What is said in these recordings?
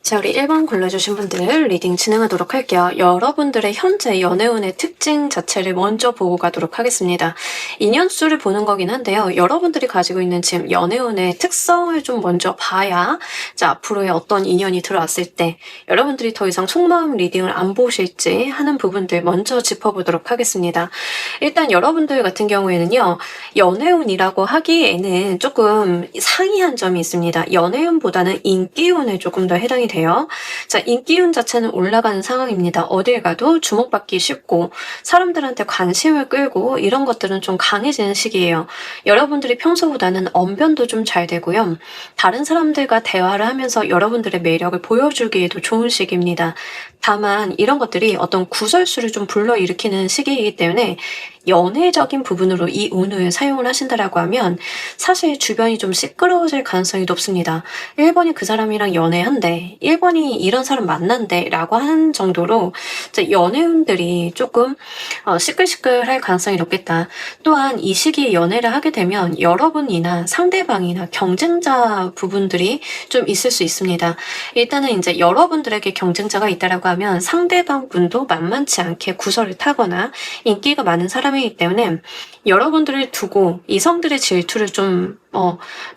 자, 우리 1번 골라주신 분들 리딩 진행하도록 할게요. 여러분들의 현재 연애운의 특징 자체를 먼저 보고 가도록 하겠습니다. 인연수를 보는 거긴 한데요. 여러분들이 가지고 있는 지금 연애운의 특성을 좀 먼저 봐야 자, 앞으로의 어떤 인연이 들어왔을 때 여러분들이 더 이상 속마음 리딩을 안 보실지 하는 부분들 먼저 짚어보도록 하겠습니다. 일단 여러분들 같은 경우에는요. 연애운이라고 하기에는 조금 상이한 점이 있습니다. 연애운보다는 인기운에 조금 더 해당이 돼요. 자, 인기운 자체는 올라가는 상황입니다. 어딜 가도 주목받기 쉽고 사람들한테 관심을 끌고 이런 것들은 좀 강해지는 시기예요. 여러분들이 평소보다는 언변도 좀 잘 되고요. 다른 사람들과 대화를 하면서 여러분들의 매력을 보여주기에도 좋은 시기입니다. 다만 이런 것들이 어떤 구설수를 좀 불러일으키는 시기이기 때문에 연애적인 부분으로 이 운을 사용을 하신다라고 하면 사실 주변이 좀 시끄러워질 가능성이 높습니다. 1번이 그 사람이랑 연애한대, 1번이 이런 사람 만난대 라고 하는 정도로 연애운들이 조금 시끌시끌할 가능성이 높겠다. 또한 이 시기에 연애를 하게 되면 여러분이나 상대방이나 경쟁자 부분들이 좀 있을 수 있습니다. 일단은 이제 여러분들에게 경쟁자가 있다라고 하면 상대방 분도 만만치 않게 구설을 타거나 인기가 많은 사람이기 때문에 여러분들을 두고 이성들의 질투를 좀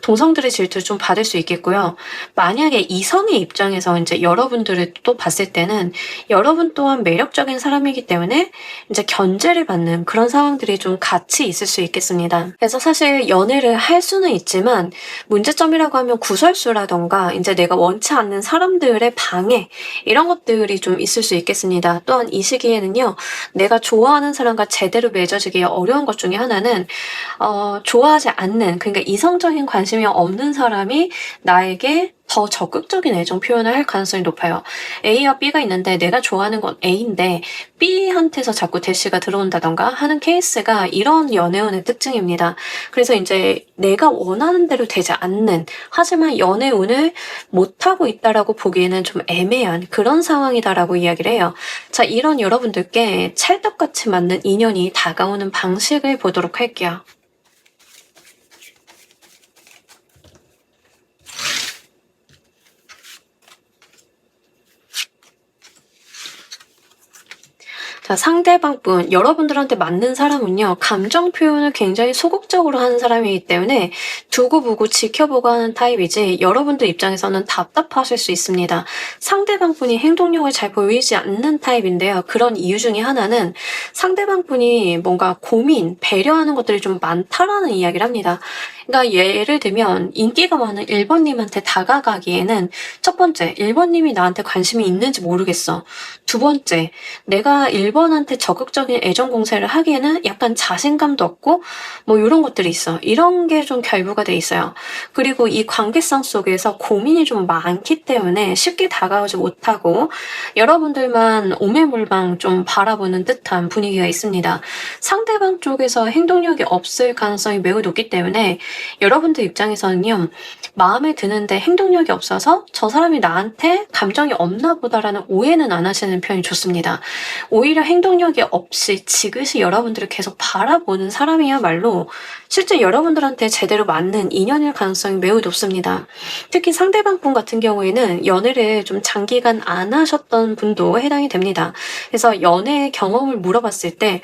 동성들의 질투를 좀 받을 수 있겠고요. 만약에 이성의 입장에서 이제 여러분들을 또 봤을 때는 여러분 또한 매력적인 사람이기 때문에 이제 견제를 받는 그런 상황들이 좀 같이 있을 수 있겠습니다. 그래서 사실 연애를 할 수는 있지만 문제점이라고 하면 구설수라던가 이제 내가 원치 않는 사람들의 방해 이런 것들이 좀 있을 수 있겠습니다. 또한 이 시기에는요. 내가 좋아하는 사람과 제대로 맺어지기 어려운 것 중에 하나는 좋아하지 않는 그러니까 이성적인 관심이 없는 사람이 나에게 더 적극적인 애정 표현을 할 가능성이 높아요. A와 B가 있는데 내가 좋아하는 건 A인데 B한테서 자꾸 대시가 들어온다던가 하는 케이스가 이런 연애운의 특징입니다. 그래서 이제 내가 원하는 대로 되지 않는 하지만 연애운을 못하고 있다라고 보기에는 좀 애매한 그런 상황이다라고 이야기를 해요. 자, 이런 여러분들께 찰떡같이 맞는 인연이 다가오는 방식을 보도록 할게요. 자, 상대방분, 여러분들한테 맞는 사람은요, 감정 표현을 굉장히 소극적으로 하는 사람이기 때문에 두고 보고 지켜보고 하는 타입이지 여러분들 입장에서는 답답하실 수 있습니다. 상대방분이 행동력을 잘 보이지 않는 타입인데요. 그런 이유 중에 하나는 상대방분이 뭔가 고민, 배려하는 것들이 좀 많다라는 이야기를 합니다. 그러니까 예를 들면 인기가 많은 1번님한테 다가가기에는 첫 번째, 1번님이 나한테 관심이 있는지 모르겠어. 두 번째, 내가 1번한테 적극적인 애정 공세를 하기에는 약간 자신감도 없고 뭐 이런 것들이 있어. 이런 게 좀 결부가 돼 있어요. 그리고 이 관계성 속에서 고민이 좀 많기 때문에 쉽게 다가오지 못하고 여러분들만 오매물망 좀 바라보는 듯한 분위기가 있습니다. 상대방 쪽에서 행동력이 없을 가능성이 매우 높기 때문에 여러분들 입장에서는요. 마음에 드는데 행동력이 없어서 저 사람이 나한테 감정이 없나 보다라는 오해는 안 하시는 편이 좋습니다. 오히려 행동력이 없이 지그시 여러분들을 계속 바라보는 사람이야말로 실제 여러분들한테 제대로 맞는 인연일 가능성이 매우 높습니다. 특히 상대방 분 같은 경우에는 연애를 좀 장기간 안 하셨던 분도 해당이 됩니다. 그래서 연애 경험을 물어봤을 때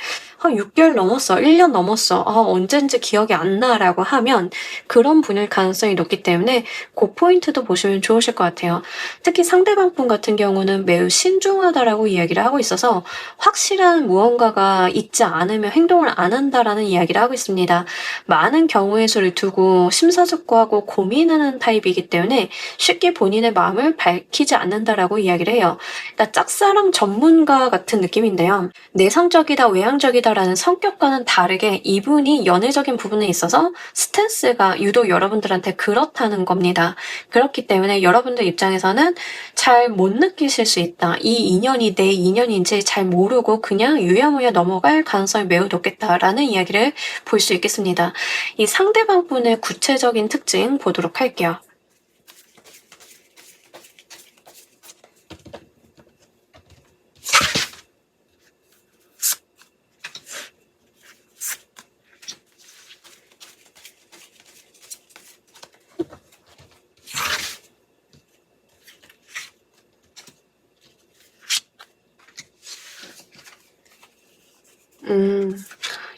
6개월 넘었어. 1년 넘었어. 언젠지 기억이 안 나라고 하면 그런 분일 가능성이 높기 때문에 그 포인트도 보시면 좋으실 것 같아요. 특히 상대방 분 같은 경우는 매우 신중하다라고 이야기를 하고 있어서 확실한 무언가가 있지 않으면 행동을 안 한다라는 이야기를 하고 있습니다. 많은 경우의 수를 두고 심사숙고하고 고민하는 타입이기 때문에 쉽게 본인의 마음을 밝히지 않는다라고 이야기를 해요. 그러니까 짝사랑 전문가 같은 느낌인데요. 내성적이다, 외향적이다라는 성격과는 다르게 이분이 연애적인 부분에 있어서 스탠스가 유독 여러분들한테 그렇다는 겁니다. 그렇기 때문에 여러분들 입장에서는 잘 못 느끼실 수 있다. 이 인연이 내 인연인지 잘 모르고 그냥 유야무야 넘어갈 가능성이 매우 높겠다라는 이야기를 볼 수 있겠습니다. 이 상대방 분의 구체적인 특징 보도록 할게요.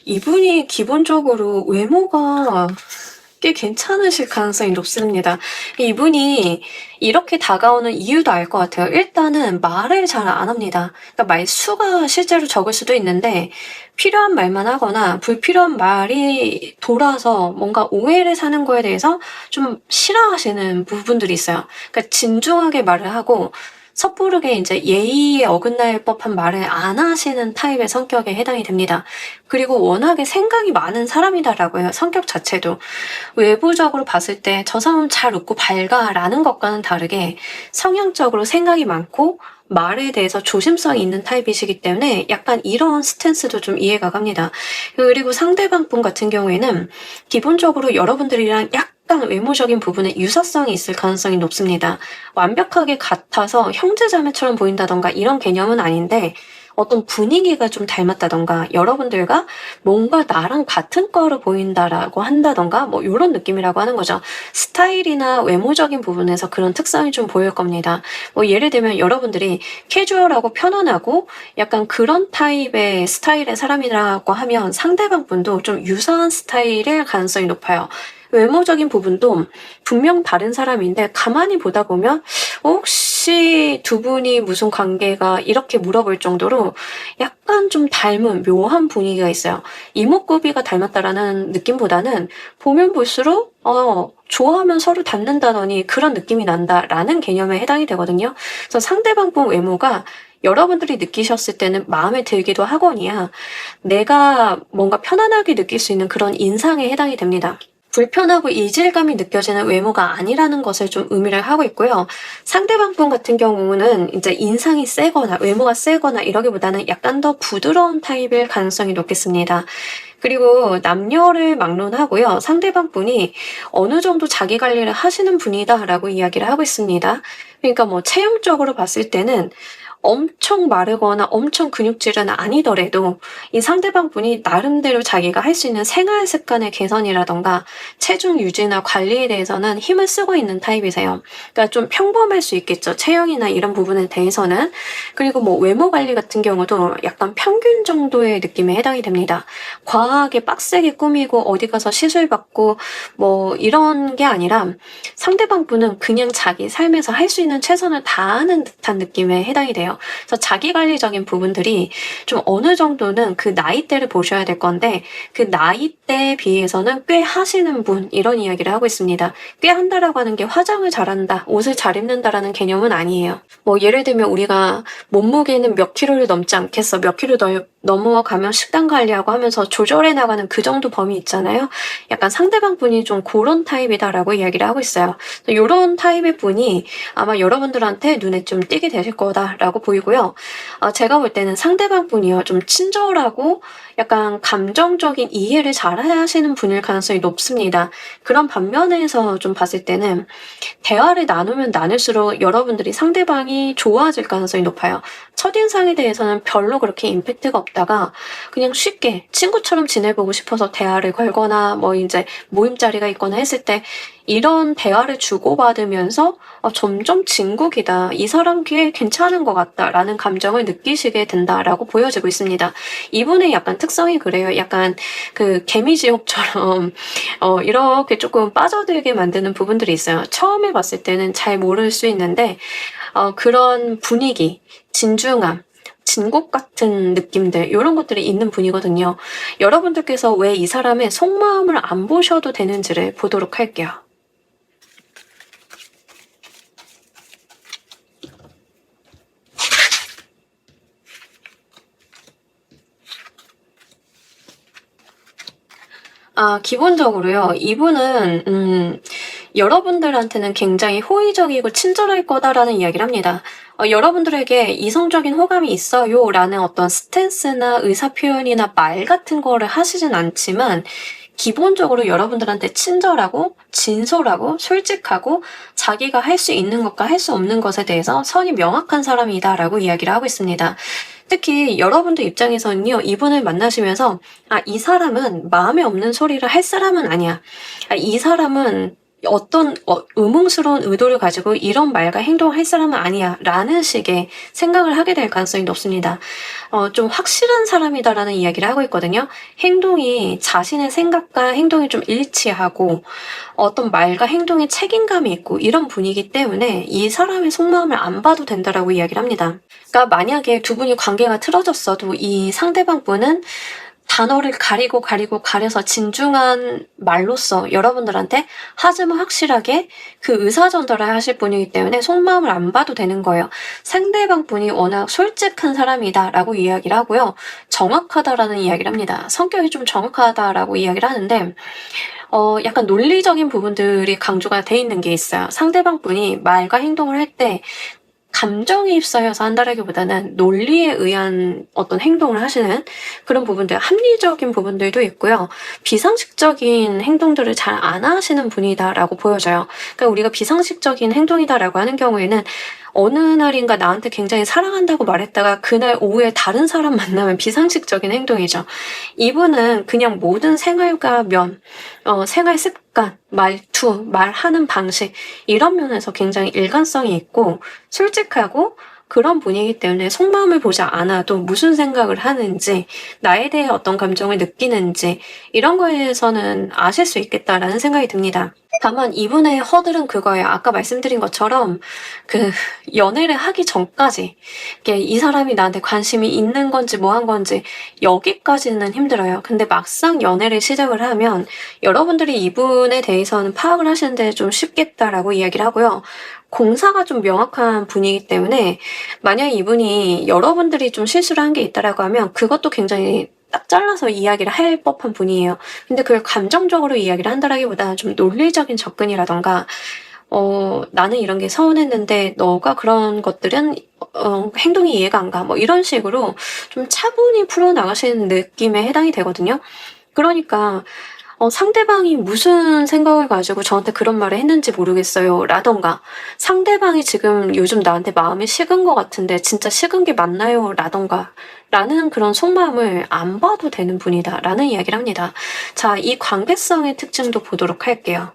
이분이 기본적으로 외모가 꽤 괜찮으실 가능성이 높습니다. 이분이 이렇게 다가오는 이유도 알 것 같아요. 일단은 말을 잘 안 합니다. 그러니까 말수가 실제로 적을 수도 있는데 필요한 말만 하거나 불필요한 말이 돌아서 뭔가 오해를 사는 거에 대해서 좀 싫어하시는 부분들이 있어요. 그러니까 진중하게 말을 하고 섣부르게 이제 예의에 어긋날 법한 말을 안 하시는 타입의 성격에 해당이 됩니다. 그리고 워낙에 생각이 많은 사람이다라고 해요. 성격 자체도. 외부적으로 봤을 때 저 사람 잘 웃고 밝아라는 것과는 다르게 성향적으로 생각이 많고 말에 대해서 조심성이 있는 타입이시기 때문에 약간 이런 스탠스도 좀 이해가 갑니다. 그리고 상대방 분 같은 경우에는 기본적으로 여러분들이랑 약간 외모적인 부분에 유사성이 있을 가능성이 높습니다. 완벽하게 같아서 형제자매처럼 보인다던가 이런 개념은 아닌데 어떤 분위기가 좀 닮았다던가 여러분들과 뭔가 나랑 같은 과로 보인다라고 한다던가 뭐 이런 느낌이라고 하는 거죠. 스타일이나 외모적인 부분에서 그런 특성이 좀 보일 겁니다. 뭐 예를 들면 여러분들이 캐주얼하고 편안하고 약간 그런 타입의 스타일의 사람이라고 하면 상대방 분도 좀 유사한 스타일일 가능성이 높아요. 외모적인 부분도 분명 다른 사람인데 가만히 보다 보면 혹시 두 분이 무슨 관계가 이렇게 물어볼 정도로 약간 좀 닮은 묘한 분위기가 있어요. 이목구비가 닮았다라는 느낌보다는 보면 볼수록 좋아하면 서로 닮는다더니 그런 느낌이 난다라는 개념에 해당이 되거든요. 그래서 상대방 분 외모가 여러분들이 느끼셨을 때는 마음에 들기도 하거니와 내가 뭔가 편안하게 느낄 수 있는 그런 인상에 해당이 됩니다. 불편하고 이질감이 느껴지는 외모가 아니라는 것을 좀 의미를 하고 있고요. 상대방 분 같은 경우는 이제 인상이 세거나 외모가 세거나 이러기보다는 약간 더 부드러운 타입일 가능성이 높겠습니다. 그리고 남녀를 막론하고요. 상대방 분이 어느 정도 자기 관리를 하시는 분이다라고 이야기를 하고 있습니다. 그러니까 뭐 체형적으로 봤을 때는 엄청 마르거나 엄청 근육질은 아니더라도 이 상대방 분이 나름대로 자기가 할 수 있는 생활 습관의 개선이라던가 체중 유지나 관리에 대해서는 힘을 쓰고 있는 타입이세요. 그러니까 좀 평범할 수 있겠죠. 체형이나 이런 부분에 대해서는. 그리고 뭐 외모 관리 같은 경우도 약간 평균 정도의 느낌에 해당이 됩니다. 과하게 빡세게 꾸미고 어디 가서 시술 받고 뭐 이런 게 아니라 상대방 분은 그냥 자기 삶에서 할 수 있는 최선을 다하는 듯한 느낌에 해당이 돼요. 그래서 자기 관리적인 부분들이 좀 어느 정도는 그 나이대를 보셔야 될 건데 그 나이대에 비해서는 꽤 하시는 분 이런 이야기를 하고 있습니다. 꽤 한다라고 하는 게 화장을 잘한다, 옷을 잘 입는다라는 개념은 아니에요. 뭐 예를 들면 우리가 몸무게는 몇 킬로를 넘지 않겠어, 몇 킬로 넘어가면 식단 관리하고 하면서 조절해 나가는 그 정도 범위 있잖아요. 약간 상대방 분이 좀 그런 타입이다라고 이야기를 하고 있어요. 이런 타입의 분이 아마 여러분들한테 눈에 좀 띄게 되실 거다라고 보이고요. 제가 볼 때는 상대방 분이요, 좀 친절하고 약간 감정적인 이해를 잘 하시는 분일 가능성이 높습니다. 그런 반면에서 좀 봤을 때는 대화를 나누면 나눌수록 여러분들이 상대방이 좋아질 가능성이 높아요. 첫인상에 대해서는 별로 그렇게 임팩트가 없다가 그냥 쉽게 친구처럼 지내보고 싶어서 대화를 걸거나 뭐 이제 모임 자리가 있거나 했을 때 이런 대화를 주고받으면서 점점 진국이다. 이 사람 꽤 괜찮은 것 같다라는 감정을 느끼시게 된다라고 보여지고 있습니다. 이분의 약간 특성이 그래요. 약간 그 개미지옥처럼 이렇게 조금 빠져들게 만드는 부분들이 있어요. 처음에 봤을 때는 잘 모를 수 있는데 그런 분위기, 진중함, 진국 같은 느낌들 이런 것들이 있는 분이거든요. 여러분들께서 왜 이 사람의 속마음을 안 보셔도 되는지를 보도록 할게요. 기본적으로요. 이분은 여러분들한테는 굉장히 호의적이고 친절할 거다라는 이야기를 합니다. 여러분들에게 이성적인 호감이 있어요라는 어떤 스탠스나 의사표현이나 말 같은 거를 하시진 않지만 기본적으로 여러분들한테 친절하고 진솔하고 솔직하고 자기가 할 수 있는 것과 할 수 없는 것에 대해서 선이 명확한 사람이다라고 이야기를 하고 있습니다. 특히 여러분들 입장에서는요, 이분을 만나시면서 이 사람은 마음에 없는 소리를 할 사람은 아니야. 이 사람은 어떤 의문스러운 의도를 가지고 이런 말과 행동을 할 사람은 아니야 라는 식의 생각을 하게 될 가능성이 높습니다. 좀 확실한 사람이다라는 이야기를 하고 있거든요. 행동이 자신의 생각과 행동이 좀 일치하고 어떤 말과 행동에 책임감이 있고 이런 분이기 때문에 이 사람의 속마음을 안 봐도 된다라고 이야기를 합니다. 그러니까 만약에 두 분이 관계가 틀어졌어도 이 상대방 분은 단어를 가려서 진중한 말로써 여러분들한테 하지만 확실하게 그 의사 전달을 하실 분이기 때문에 속마음을 안 봐도 되는 거예요. 상대방 분이 워낙 솔직한 사람이다라고 이야기를 하고요. 정확하다라는 이야기를 합니다. 성격이 좀 정확하다라고 이야기를 하는데 약간 논리적인 부분들이 강조가 돼 있는 게 있어요. 상대방 분이 말과 행동을 할 때 감정에 휩싸여서 한다라기보다는 논리에 의한 어떤 행동을 하시는 그런 부분들, 합리적인 부분들도 있고요. 비상식적인 행동들을 잘 안 하시는 분이다라고 보여져요. 그러니까 우리가 비상식적인 행동이다라고 하는 경우에는 어느 날인가 나한테 굉장히 사랑한다고 말했다가 그날 오후에 다른 사람 만나면 비상식적인 행동이죠. 이분은 그냥 모든 생활과 생활 습관, 말투, 말하는 방식 이런 면에서 굉장히 일관성이 있고 솔직하고 그런 분이기 때문에 속마음을 보지 않아도 무슨 생각을 하는지 나에 대해 어떤 감정을 느끼는지 이런 거에서는 아실 수 있겠다라는 생각이 듭니다. 다만 이분의 허들은 그거예요. 아까 말씀드린 것처럼 그 연애를 하기 전까지 이 사람이 나한테 관심이 있는 건지 뭐 한 건지 여기까지는 힘들어요. 근데 막상 연애를 시작을 하면 여러분들이 이분에 대해서는 파악을 하시는데 좀 쉽겠다라고 이야기를 하고요. 공사가 좀 명확한 분이기 때문에 만약 이분이 여러분들이 좀 실수를 한 게 있다라고 하면 그것도 굉장히 딱 잘라서 이야기를 할 법한 분이에요. 근데 그걸 감정적으로 이야기를 한다라기보다 좀 논리적인 접근이라던가 나는 이런 게 서운했는데 너가 그런 것들은 행동이 이해가 안 가. 뭐 이런 식으로 좀 차분히 풀어나가시는 느낌에 해당이 되거든요. 그러니까 상대방이 무슨 생각을 가지고 저한테 그런 말을 했는지 모르겠어요. 라던가, 상대방이 지금 요즘 나한테 마음이 식은 것 같은데 진짜 식은 게 맞나요? 라던가, 라는 그런 속마음을 안 봐도 되는 분이다. 라는 이야기를 합니다. 자, 이 관계성의 특징도 보도록 할게요.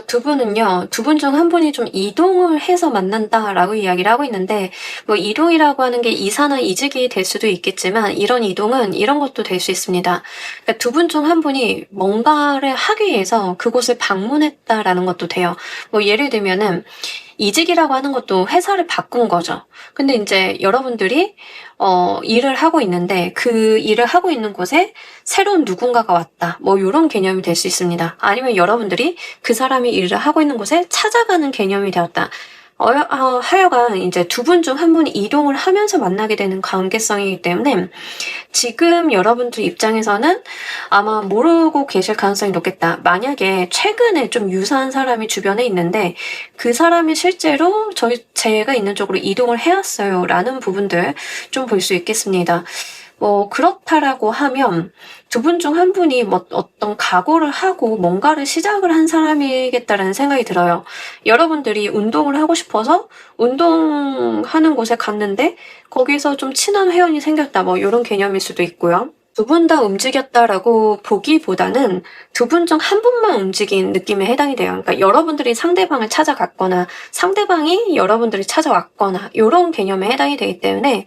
두 분은요, 두 분 중 한 분이 좀 이동을 해서 만난다라고 이야기를 하고 있는데, 뭐 이동이라고 하는 게 이사나 이직이 될 수도 있겠지만, 이런 이동은 이런 것도 될 수 있습니다. 그러니까 두 분 중 한 분이 뭔가를 하기 위해서 그곳을 방문했다라는 것도 돼요. 뭐 예를 들면은, 이직이라고 하는 것도 회사를 바꾼 거죠. 근데 이제 여러분들이 일을 하고 있는데 그 일을 하고 있는 곳에 새로운 누군가가 왔다. 뭐 이런 개념이 될 수 있습니다. 아니면 여러분들이 그 사람이 일을 하고 있는 곳에 찾아가는 개념이 되었다. 하여간 이제 두 분 중 한 분이 이동을 하면서 만나게 되는 관계성이기 때문에 지금 여러분들 입장에서는 아마 모르고 계실 가능성이 높겠다. 만약에 최근에 좀 유사한 사람이 주변에 있는데 그 사람이 실제로 제가 있는 쪽으로 이동을 해왔어요. 라는 부분들 좀 볼 수 있겠습니다. 뭐 그렇다라고 하면 두 분 중 한 분이 뭐 어떤 각오를 하고 뭔가를 시작을 한 사람이겠다라는 생각이 들어요. 여러분들이 운동을 하고 싶어서 운동하는 곳에 갔는데 거기서 좀 친한 회원이 생겼다 뭐 이런 개념일 수도 있고요. 두 분 다 움직였다라고 보기보다는 두 분 중 한 분만 움직인 느낌에 해당이 돼요. 그러니까 여러분들이 상대방을 찾아갔거나 상대방이 여러분들을 찾아왔거나 이런 개념에 해당이 되기 때문에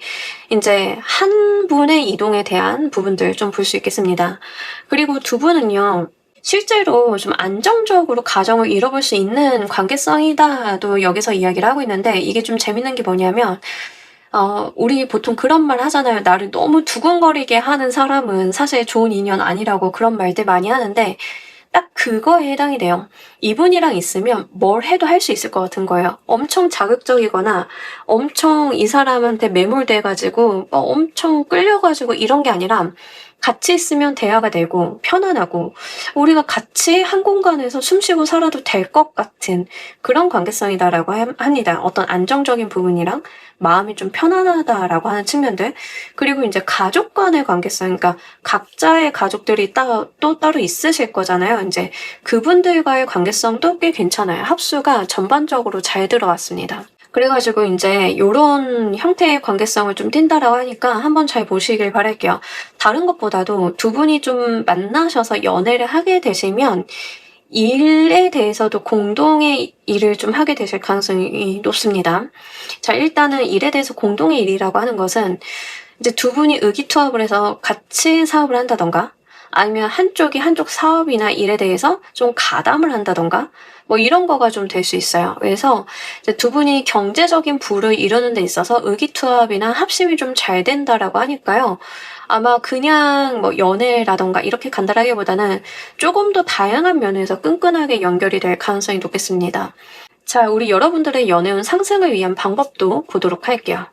이제 한 분의 이동에 대한 부분들 좀 볼 수 있겠습니다. 그리고 두 분은요. 실제로 좀 안정적으로 가정을 이뤄볼 수 있는 관계성이다도 여기서 이야기를 하고 있는데 이게 좀 재밌는 게 뭐냐면 우리 보통 그런 말 하잖아요. 나를 너무 두근거리게 하는 사람은 사실 좋은 인연 아니라고 그런 말들 많이 하는데 딱 그거에 해당이 돼요. 이분이랑 있으면 뭘 해도 할 수 있을 것 같은 거예요. 엄청 자극적이거나 엄청 이 사람한테 매몰돼가지고 엄청 끌려가지고 이런 게 아니라 같이 있으면 대화가 되고 편안하고 우리가 같이 한 공간에서 숨쉬고 살아도 될 것 같은 그런 관계성이다라고 합니다. 어떤 안정적인 부분이랑 마음이 좀 편안하다라고 하는 측면들 그리고 이제 가족 간의 관계성 그러니까 각자의 가족들이 또 따로 있으실 거잖아요. 이제 그분들과의 관계성도 꽤 괜찮아요. 합수가 전반적으로 잘 들어왔습니다. 그래가지고 이제 요런 형태의 관계성을 좀 띈다라고 하니까 한번 잘 보시길 바랄게요. 다른 것보다도 두 분이 좀 만나셔서 연애를 하게 되시면 일에 대해서도 공동의 일을 좀 하게 되실 가능성이 높습니다. 자, 일단은 일에 대해서 공동의 일이라고 하는 것은 이제 두 분이 의기투합을 해서 같이 사업을 한다던가 아니면 한쪽 사업이나 일에 대해서 좀 가담을 한다던가 뭐 이런 거가 좀 될 수 있어요. 그래서 이제 두 분이 경제적인 부를 이루는 데 있어서 의기투합이나 합심이 좀 잘 된다라고 하니까요. 아마 그냥 뭐 연애라던가 이렇게 간단하기보다는 조금 더 다양한 면에서 끈끈하게 연결이 될 가능성이 높겠습니다. 자, 우리 여러분들의 연애운 상승을 위한 방법도 보도록 할게요.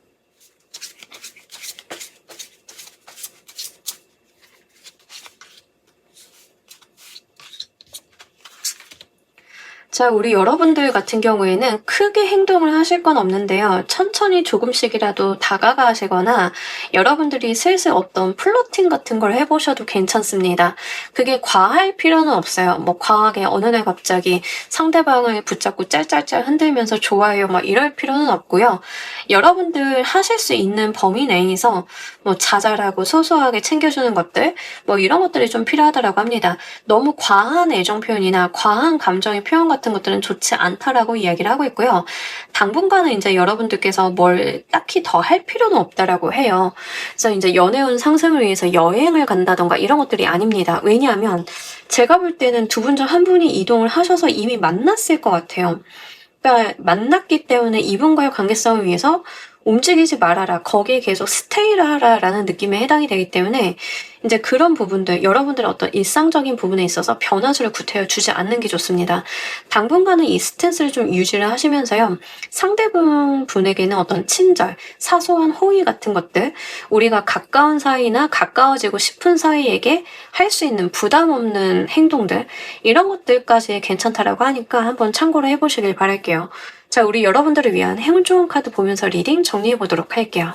자, 우리 여러분들 같은 경우에는 크게 행동을 하실 건 없는데요. 천천히 조금씩이라도 다가가시거나 여러분들이 슬슬 어떤 플러팅 같은 걸 해보셔도 괜찮습니다. 그게 과할 필요는 없어요. 뭐 과하게 어느 날 갑자기 상대방을 붙잡고 짤짤짤 흔들면서 좋아해요. 막 이럴 필요는 없고요. 여러분들 하실 수 있는 범위 내에서 뭐 자잘하고 소소하게 챙겨주는 것들 뭐 이런 것들이 좀 필요하다고 합니다. 너무 과한 애정 표현이나 과한 감정의 표현 같은 것들은 좋지 않다라고 이야기를 하고 있고요. 당분간은 이제 여러분들께서 뭘 딱히 더 할 필요는 없다라고 해요. 그래서 이제 연애운 상승을 위해서 여행을 간다던가 이런 것들이 아닙니다. 왜냐하면 제가 볼 때는 두 분 중 한 분이 이동을 하셔서 이미 만났을 것 같아요. 그러니까 만났기 때문에 이분과의 관계성을 위해서 움직이지 말아라. 거기에 계속 스테이를 하라라는 느낌에 해당이 되기 때문에 이제 그런 부분들, 여러분들의 어떤 일상적인 부분에 있어서 변화수를 구태여 주지 않는 게 좋습니다. 당분간은 이 스탠스를 좀 유지를 하시면서요. 상대방 분에게는 어떤 친절, 사소한 호의 같은 것들, 우리가 가까운 사이나 가까워지고 싶은 사이에게 할 수 있는 부담 없는 행동들, 이런 것들까지 괜찮다라고 하니까 한번 참고를 해보시길 바랄게요. 자, 우리 여러분들을 위한 행운 좋은 카드 보면서 리딩 정리해 보도록 할게요.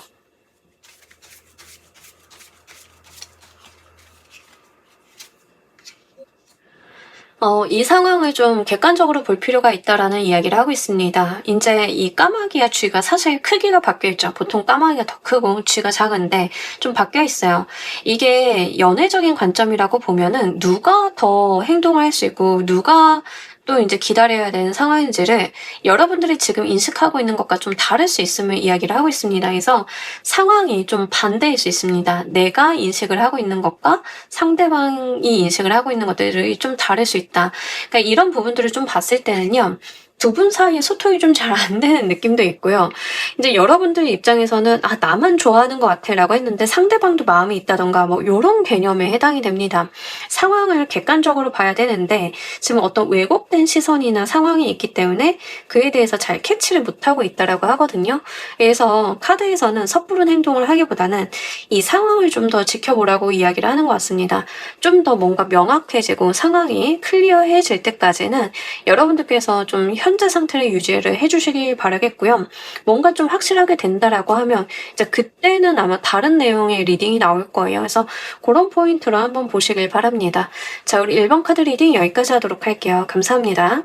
이 상황을 좀 객관적으로 볼 필요가 있다라는 이야기를 하고 있습니다. 이제 이 까마귀와 쥐가 사실 크기가 바뀌어 있죠. 보통 까마귀가 더 크고 쥐가 작은데 좀 바뀌어 있어요. 이게 연애적인 관점이라고 보면은 누가 더 행동을 할 수 있고 누가 또 이제 기다려야 되는 상황인지를 여러분들이 지금 인식하고 있는 것과 좀 다를 수 있음을 이야기를 하고 있습니다. 그래서 상황이 좀 반대일 수 있습니다. 내가 인식을 하고 있는 것과 상대방이 인식을 하고 있는 것들이 좀 다를 수 있다. 그러니까 이런 부분들을 좀 봤을 때는요. 두 분 사이에 소통이 좀 잘 안 되는 느낌도 있고요. 이제 여러분들 입장에서는 나만 좋아하는 것 같아 라고 했는데 상대방도 마음이 있다던가 뭐 이런 개념에 해당이 됩니다. 상황을 객관적으로 봐야 되는데 지금 어떤 왜곡된 시선이나 상황이 있기 때문에 그에 대해서 잘 캐치를 못하고 있다라고 하거든요. 그래서 카드에서는 섣부른 행동을 하기보다는 이 상황을 좀 더 지켜보라고 이야기를 하는 것 같습니다. 좀 더 뭔가 명확해지고 상황이 클리어해질 때까지는 여러분들께서 좀 현재 상태를 유지를 해주시길 바라겠고요. 뭔가 좀 확실하게 된다라고 하면 이제 그때는 아마 다른 내용의 리딩이 나올 거예요. 그래서 그런 포인트로 한번 보시길 바랍니다. 자, 우리 1번 카드 리딩 여기까지 하도록 할게요. 감사합니다.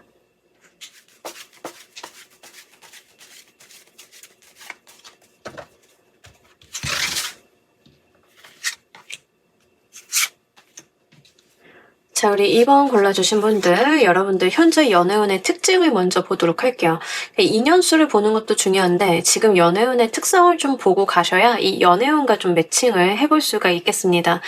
자, 우리 2번 골라주신 분들, 여러분들 현재 연애운의 특징을 먼저 보도록 할게요. 인연수를 보는 것도 중요한데 지금 연애운의 특성을 좀 보고 가셔야 이 연애운과 좀 매칭을 해볼 수가 있겠습니다.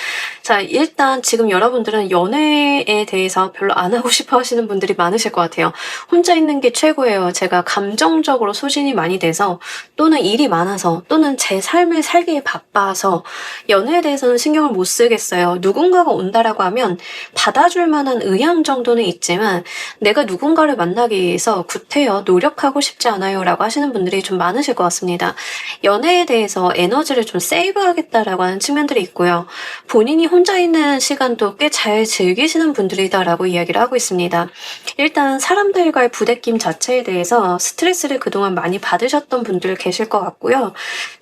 자, 일단 지금 여러분들은 연애에 대해서 별로 안 하고 싶어 하시는 분들이 많으실 것 같아요. 혼자 있는 게 최고예요. 제가 감정적으로 소진이 많이 돼서 또는 일이 많아서 또는 제 삶을 살기에 바빠서 연애에 대해서는 신경을 못 쓰겠어요. 누군가가 온다라고 하면 받아줄 만한 의향 정도는 있지만 내가 누군가를 만나기 위해서 구태여 노력하고 싶지 않아요 라고 하시는 분들이 좀 많으실 것 같습니다. 연애에 대해서 에너지를 좀 세이브하겠다라고 하는 측면들이 있고요. 본인이 혼자 있는 시간도 꽤 잘 즐기시는 분들이다라고 이야기를 하고 있습니다. 일단 사람들과의 부대낌 자체에 대해서 스트레스를 그동안 많이 받으셨던 분들 계실 것 같고요.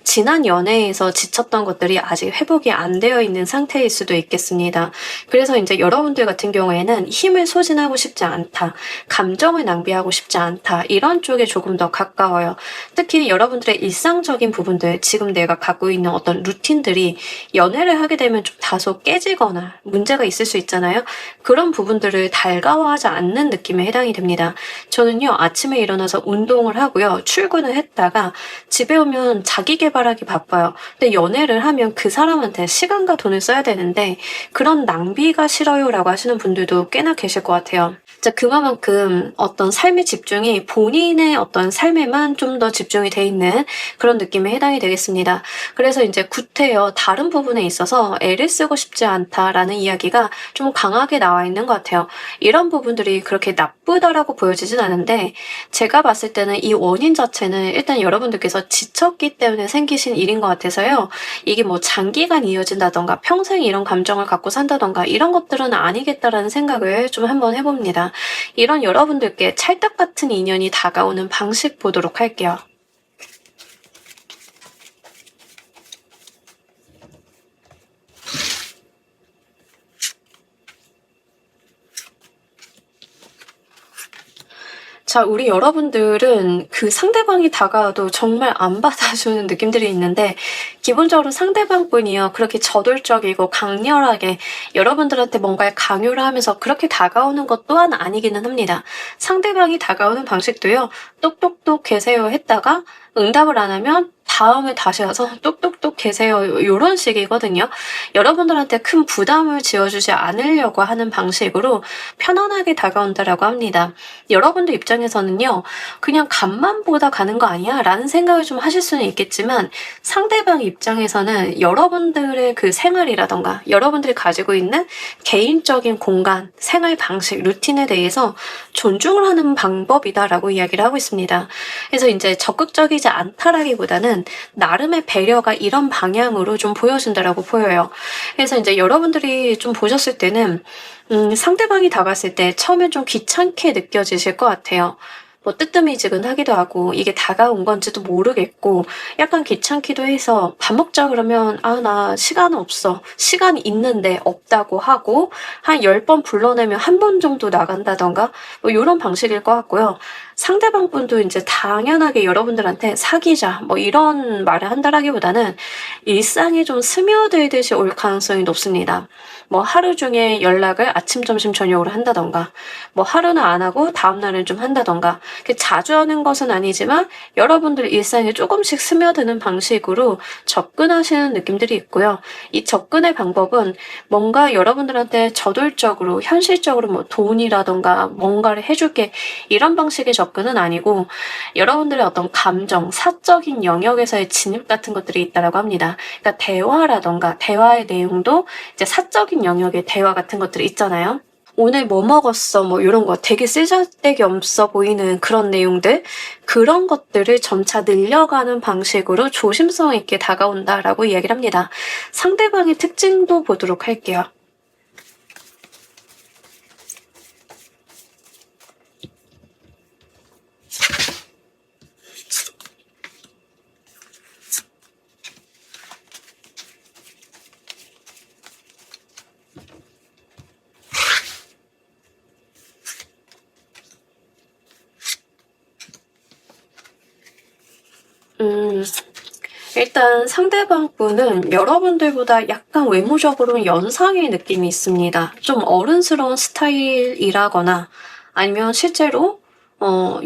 지난 연애에서 지쳤던 것들이 아직 회복이 안 되어 있는 상태일 수도 있겠습니다. 그래서 이제 여러분들 같은 경우에는 힘을 소진하고 싶지 않다, 감정을 낭비하고 싶지 않다, 이런 쪽에 조금 더 가까워요. 특히 여러분들의 일상적인 부분들, 지금 내가 갖고 있는 어떤 루틴들이 연애를 하게 되면 좀 다소 깨지거나 문제가 있을 수 있잖아요. 그런 부분들을 달가워하지 않는 느낌에 해당이 됩니다. 저는요, 아침에 일어나서 운동을 하고요, 출근을 했다가 집에 오면 자기 개발하기 바빠요. 근데 연애를 하면 그 사람한테 시간과 돈을 써야 되는데 그런 낭비가 싫어요 라고 하시는 분들도 꽤나 계실 것 같아요. 자, 그만큼 어떤 삶의 집중이 본인의 어떤 삶에만 좀 더 집중이 돼 있는 그런 느낌에 해당이 되겠습니다. 그래서 이제 구태여 다른 부분에 있어서 애를 쓰고 싶지 않다라는 이야기가 좀 강하게 나와 있는 것 같아요. 이런 부분들이 그렇게 나쁘다라고 보여지진 않은데 제가 봤을 때는 이 원인 자체는 일단 여러분들께서 지쳤기 때문에 생기신 일인 것 같아서요. 이게 뭐 장기간 이어진다던가 평생 이런 감정을 갖고 산다던가 이런 것들은 아니겠다라는 생각을 좀 한번 해봅니다. 이런 여러분들께 찰떡 같은 인연이 다가오는 방식 보도록 할게요. 자, 우리 여러분들은 그 상대방이 다가와도 정말 안 받아주는 느낌들이 있는데 기본적으로 상대방뿐이요. 그렇게 저돌적이고 강렬하게 여러분들한테 뭔가를 강요를 하면서 그렇게 다가오는 것 또한 아니기는 합니다. 상대방이 다가오는 방식도요. 똑똑똑 계세요 했다가 응답을 안 하면 다음에 다시 와서 똑똑똑 계세요. 이런 식이거든요. 여러분들한테 큰 부담을 지어주지 않으려고 하는 방식으로 편안하게 다가온다라고 합니다. 여러분들 입장에서는요. 그냥 간만 보다 가는 거 아니야? 라는 생각을 좀 하실 수는 있겠지만 상대방 입장에서는 여러분들의 그 생활이라던가 여러분들이 가지고 있는 개인적인 공간, 생활 방식, 루틴에 대해서 존중을 하는 방법이다라고 이야기를 하고 있습니다. 그래서 이제 적극적이지 않다라기보다는 나름의 배려가 이런 방향으로 좀 보여준다라고 보여요. 그래서 이제 여러분들이 좀 보셨을 때는 상대방이 다가왔을 때 처음엔 좀 귀찮게 느껴지실 것 같아요. 뭐 뜨뜨미지근하기도 하고 이게 다가온 건지도 모르겠고 약간 귀찮기도 해서 밥 먹자 그러면 아, 나 시간 없어. 시간 있는데 없다고 하고 한 10번 불러내면 한 번 정도 나간다던가 뭐 이런 방식일 것 같고요. 상대방 분도 이제 당연하게 여러분들한테 사귀자 뭐 이런 말을 한다라기보다는 일상에 좀 스며들듯이 올 가능성이 높습니다. 뭐 하루 중에 연락을 아침, 점심, 저녁으로 한다던가 뭐 하루는 안 하고 다음날은 좀 한다던가 자주 하는 것은 아니지만 여러분들 일상에 조금씩 스며드는 방식으로 접근하시는 느낌들이 있고요. 이 접근의 방법은 뭔가 여러분들한테 저돌적으로 현실적으로 뭐 돈이라던가 뭔가를 해줄게 이런 방식의 접근은 아니고 여러분들의 어떤 감정, 사적인 영역에서의 진입 같은 것들이 있다고 합니다. 그러니까 대화라던가 대화의 내용도 이제 사적인 영역의 대화 같은 것들이 있잖아요. 오늘 뭐 먹었어? 뭐 이런 거 되게 쓰잘데기 없어 보이는 그런 내용들 그런 것들을 점차 늘려가는 방식으로 조심성 있게 다가온다라고 이야기를 합니다. 상대방의 특징도 보도록 할게요. 일단 상대방 분은 여러분들보다 약간 외모적으로 연상의 느낌이 있습니다. 좀 어른스러운 스타일이라거나 아니면 실제로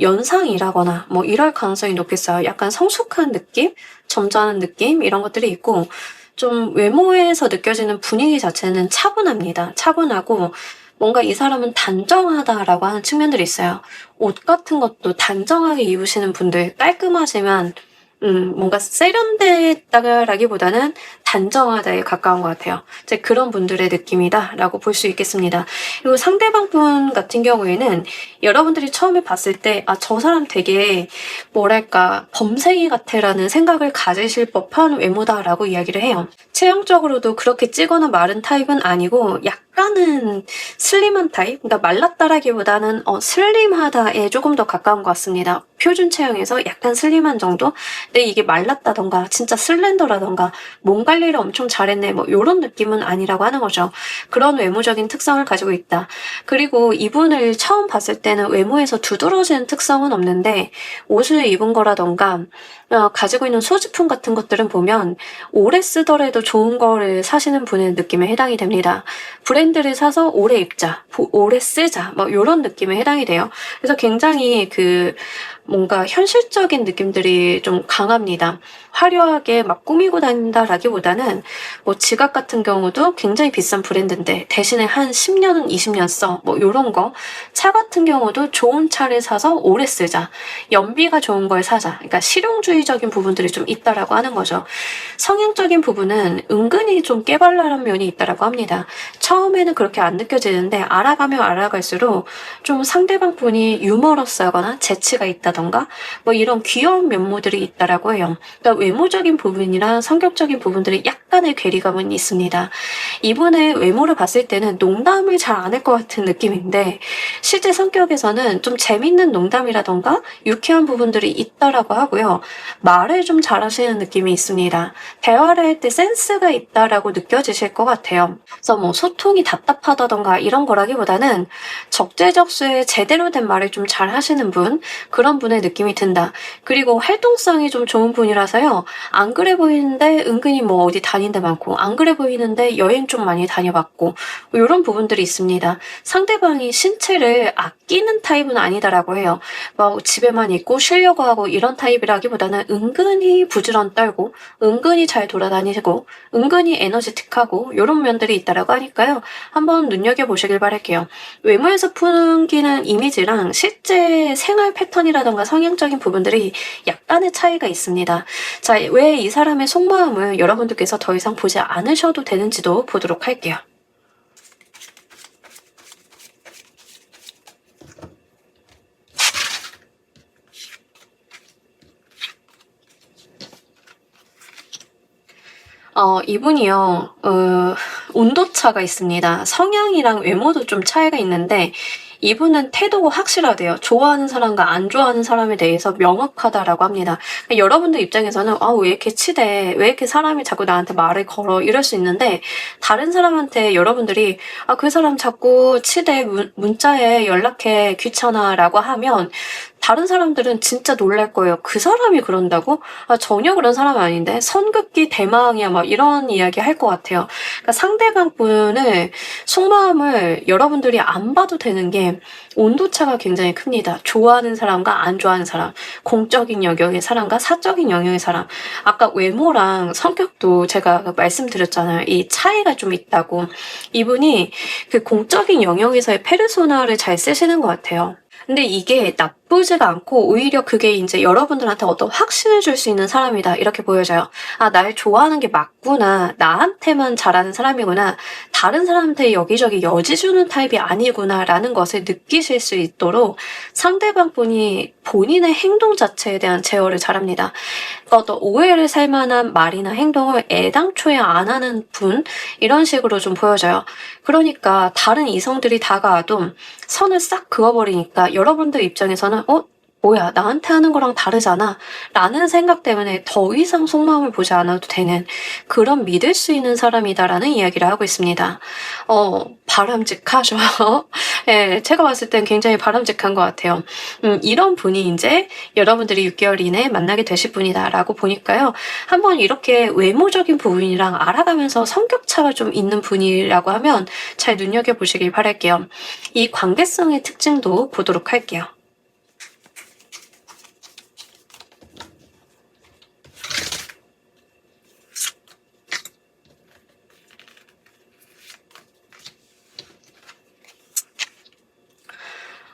연상이라거나 뭐 이럴 가능성이 높겠어요. 약간 성숙한 느낌, 점잖은 느낌 이런 것들이 있고 좀 외모에서 느껴지는 분위기 자체는 차분합니다. 차분하고 뭔가 이 사람은 단정하다라고 하는 측면들이 있어요. 옷 같은 것도 단정하게 입으시는 분들, 깔끔하지만 뭔가 세련됐다라기보다는 단정하다에 가까운 것 같아요. 이제 그런 분들의 느낌이다라고 볼 수 있겠습니다. 그리고 상대방 분 같은 경우에는 여러분들이 처음에 봤을 때, 아, 저 사람 되게, 뭐랄까, 범생이 같아라는 생각을 가지실 법한 외모다라고 이야기를 해요. 체형적으로도 그렇게 찌거나 마른 타입은 아니고, 약간은 슬림한 타입? 그러니까 말랐다라기보다는 슬림하다에 조금 더 가까운 것 같습니다. 표준 체형에서 약간 슬림한 정도? 근데 이게 말랐다던가 진짜 슬렌더라던가 몸 관리를 엄청 잘했네 뭐 이런 느낌은 아니라고 하는 거죠. 그런 외모적인 특성을 가지고 있다. 그리고 이분을 처음 봤을 때는 외모에서 두드러지는 특성은 없는데 옷을 입은 거라던가 가지고 있는 소지품 같은 것들은 보면 오래 쓰더라도 좋은 거를 사시는 분의 느낌에 해당이 됩니다. 브랜드를 사서 오래 입자, 오래 쓰자 뭐 이런 느낌에 해당이 돼요. 그래서 굉장히 뭔가 현실적인 느낌들이 좀 강합니다. 화려하게 막 꾸미고 다닌다라기보다는 뭐 지갑 같은 경우도 굉장히 비싼 브랜드인데 대신에 한 10년은 20년 써. 뭐 요런 거. 차 같은 경우도 좋은 차를 사서 오래 쓰자. 연비가 좋은 걸 사자. 그러니까 실용주의적인 부분들이 좀 있다라고 하는 거죠. 성향적인 부분은 은근히 좀 깨발랄한 면이 있다라고 합니다. 처음에는 그렇게 안 느껴지는데 알아가면 알아갈수록 좀 상대방 분이 유머러스하거나 재치가 있다던가 뭐 이런 귀여운 면모들이 있다라고 해요. 그러니까 외모적인 부분이랑 성격적인 부분들이 약간의 괴리감은 있습니다. 이분의 외모를 봤을 때는 농담을 잘 안 할 것 같은 느낌인데 실제 성격에서는 좀 재밌는 농담이라던가 유쾌한 부분들이 있다라고 하고요. 말을 좀 잘하시는 느낌이 있습니다. 대화를 할 때 센스가 있다라고 느껴지실 것 같아요. 그래서 뭐 소통이 답답하다던가 이런 거라기보다는 적재적소에 제대로 된 말을 좀 잘 하시는 분, 그런 분의 느낌이 든다. 그리고 활동성이 좀 좋은 분이라서요. 안 그래 보이는데 은근히 뭐 어디 다닌 데 많고 안 그래 보이는데 여행 좀 많이 다녀봤고 뭐 이런 부분들이 있습니다. 상대방이 신체를 아끼는 타입은 아니다라고 해요. 막 집에만 있고 쉬려고 하고 이런 타입이라기보다는 은근히 부지런 떨고 은근히 잘 돌아다니고 은근히 에너지틱하고 이런 면들이 있다라고 하니까요. 한번 눈여겨보시길 바랄게요. 외모에서 풍기는 이미지랑 실제 생활 패턴이라던가 성향적인 부분들이 약간의 차이가 있습니다. 자, 왜 이 사람의 속마음을 여러분들께서 더 이상 보지 않으셔도 되는지도 보도록 할게요. 이분이요, 온도차가 있습니다. 성향이랑 외모도 좀 차이가 있는데, 이분은 태도가 확실하대요. 좋아하는 사람과 안 좋아하는 사람에 대해서 명확하다라고 합니다. 여러분들 입장에서는, 왜 이렇게 치대? 왜 이렇게 사람이 자꾸 나한테 말을 걸어? 이럴 수 있는데, 다른 사람한테 여러분들이, 그 사람 자꾸 치대, 문자에 연락해, 귀찮아, 라고 하면, 다른 사람들은 진짜 놀랄 거예요. 그 사람이 그런다고? 전혀 그런 사람 아닌데? 선긋기 대망이야. 막 이런 이야기 할 것 같아요. 그러니까 상대방 분을, 속마음을 여러분들이 안 봐도 되는 게 온도차가 굉장히 큽니다. 좋아하는 사람과 안 좋아하는 사람, 공적인 영역의 사람과 사적인 영역의 사람. 아까 외모랑 성격도 제가 말씀드렸잖아요. 이 차이가 좀 있다고. 이분이 그 공적인 영역에서의 페르소나를 잘 쓰시는 것 같아요. 근데 이게 나쁘지가 않고 오히려 그게 이제 여러분들한테 어떤 확신을 줄 수 있는 사람이다 이렇게 보여져요. 날 좋아하는 게 맞구나. 나한테만 잘하는 사람이구나. 다른 사람한테 여기저기 여지 주는 타입이 아니구나 라는 것을 느끼실 수 있도록 상대방 분이 본인의 행동 자체에 대한 제어를 잘합니다. 어떤 오해를 살 만한 말이나 행동을 애당초에 안 하는 분 이런 식으로 좀 보여져요. 그러니까 다른 이성들이 다가와도 선을 싹 그어버리니까 여러분들 입장에서는 뭐야, 나한테 하는 거랑 다르잖아. 라는 생각 때문에 더 이상 속마음을 보지 않아도 되는 그런 믿을 수 있는 사람이다라는 이야기를 하고 있습니다. 바람직하죠. 예, 제가 봤을 땐 굉장히 바람직한 것 같아요. 이런 분이 이제 여러분들이 6개월 이내에 만나게 되실 분이다라고 보니까요. 한번 이렇게 외모적인 부분이랑 알아가면서 성격차가 좀 있는 분이라고 하면 잘 눈여겨보시길 바랄게요. 이 관계성의 특징도 보도록 할게요.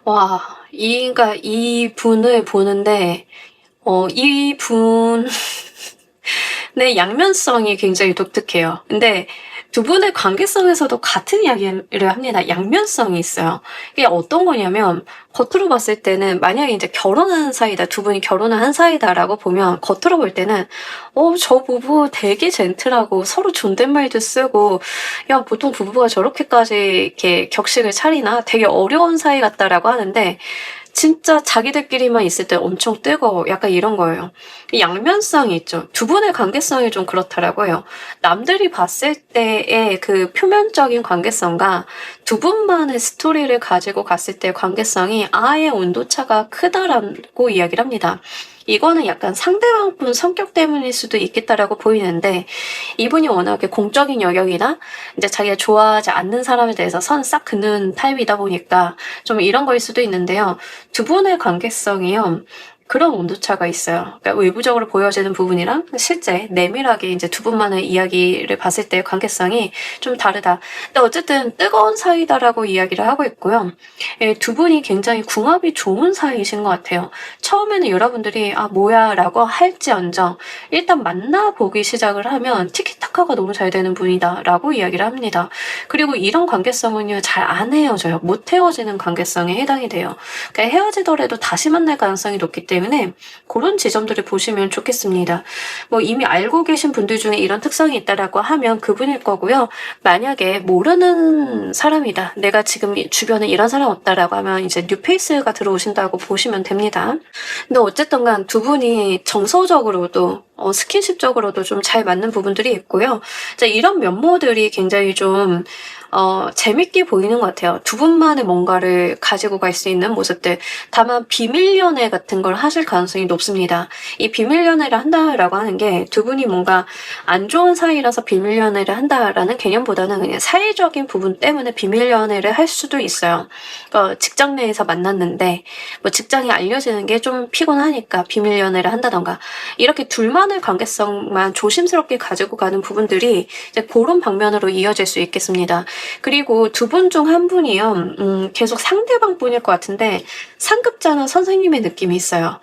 와, 그러니까 이 분을 보는데, 이 분의 양면성이 굉장히 독특해요. 근데 두 분의 관계성에서도 같은 이야기를 합니다. 양면성이 있어요. 이게 어떤 거냐면, 겉으로 봤을 때는 만약에 이제 결혼한 사이다, 두 분이 결혼을 한 사이다라고 보면, 겉으로 볼 때는, 저 부부 되게 젠틀하고 서로 존댓말도 쓰고, 야, 보통 부부가 저렇게까지 이렇게 격식을 차리나? 되게 어려운 사이 같다라고 하는데, 진짜 자기들끼리만 있을 때 엄청 뜨거워. 약간 이런 거예요. 양면성이 있죠. 두 분의 관계성이 좀 그렇더라고요. 남들이 봤을 때의 그 표면적인 관계성과 두 분만의 스토리를 가지고 갔을 때의 관계성이 아예 온도차가 크다라고 이야기를 합니다. 이거는 약간 상대방 분 성격 때문일 수도 있겠다라고 보이는데, 이분이 워낙에 공적인 영역이나 이제 자기가 좋아하지 않는 사람에 대해서 선 싹 긋는 타입이다 보니까 좀 이런 거일 수도 있는데요. 두 분의 관계성이요. 그런 온도차가 있어요. 그러니까 외부적으로 보여지는 부분이랑 실제 내밀하게 이제 두 분만의 이야기를 봤을 때의 관계성이 좀 다르다. 근데 어쨌든 뜨거운 사이다라고 이야기를 하고 있고요. 예, 두 분이 굉장히 궁합이 좋은 사이이신 것 같아요. 처음에는 여러분들이 뭐야 라고 할지언정 일단 만나보기 시작을 하면 티키타카가 너무 잘 되는 분이다 라고 이야기를 합니다. 그리고 이런 관계성은요, 잘 안 헤어져요. 못 헤어지는 관계성에 해당이 돼요. 그러니까 헤어지더라도 다시 만날 가능성이 높기 때문에 그런 지점들을 보시면 좋겠습니다. 뭐 이미 알고 계신 분들 중에 이런 특성이 있다라고 하면 그분일 거고요. 만약에 모르는 사람이다, 내가 지금 주변에 이런 사람 없다라고 하면 이제 뉴페이스가 들어오신다고 보시면 됩니다. 근데 어쨌든 간 두 분이 정서적으로도 스킨십적으로도 좀 잘 맞는 부분들이 있고요. 이제 이런 면모들이 굉장히 좀 재밌게 보이는 것 같아요. 두 분만의 뭔가를 가지고 갈 수 있는 모습들. 다만 비밀 연애 같은 걸 하실 가능성이 높습니다. 이 비밀 연애를 한다라고 하는 게 두 분이 뭔가 안 좋은 사이라서 비밀 연애를 한다라는 개념보다는 그냥 사회적인 부분 때문에 비밀 연애를 할 수도 있어요. 직장 내에서 만났는데 뭐 직장이 알려지는 게 좀 피곤하니까 비밀 연애를 한다던가, 이렇게 둘만의 관계성만 조심스럽게 가지고 가는 부분들이 이제 그런 방면으로 이어질 수 있겠습니다. 그리고 두 분 중 한 분이요, 계속 상대방 분일 것 같은데 상급자나 선생님의 느낌이 있어요.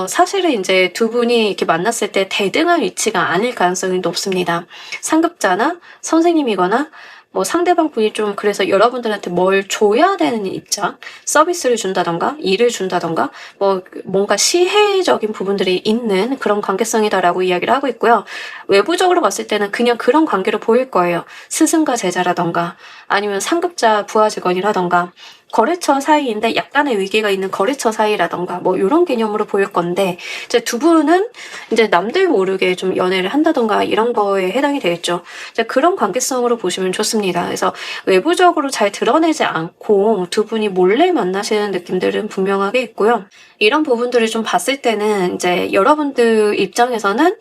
사실은 이제 두 분이 이렇게 만났을 때 대등한 위치가 아닐 가능성이 높습니다. 상급자나 선생님이거나 뭐 상대방 분이 좀 그래서 여러분들한테 뭘 줘야 되는 입장, 서비스를 준다던가 일을 준다던가 뭐 뭔가 시혜적인 부분들이 있는 그런 관계성이다라고 이야기를 하고 있고요. 외부적으로 봤을 때는 그냥 그런 관계로 보일 거예요. 스승과 제자라던가 아니면 상급자 부하 직원이라던가 거래처 사이인데 약간의 위기가 있는 거래처 사이라던가 뭐 이런 개념으로 보일 건데, 이제 두 분은 이제 남들 모르게 좀 연애를 한다던가 이런 거에 해당이 되겠죠. 이제 그런 관계성으로 보시면 좋습니다. 그래서 외부적으로 잘 드러내지 않고 두 분이 몰래 만나시는 느낌들은 분명하게 있고요. 이런 부분들을 좀 봤을 때는 이제 여러분들 입장에서는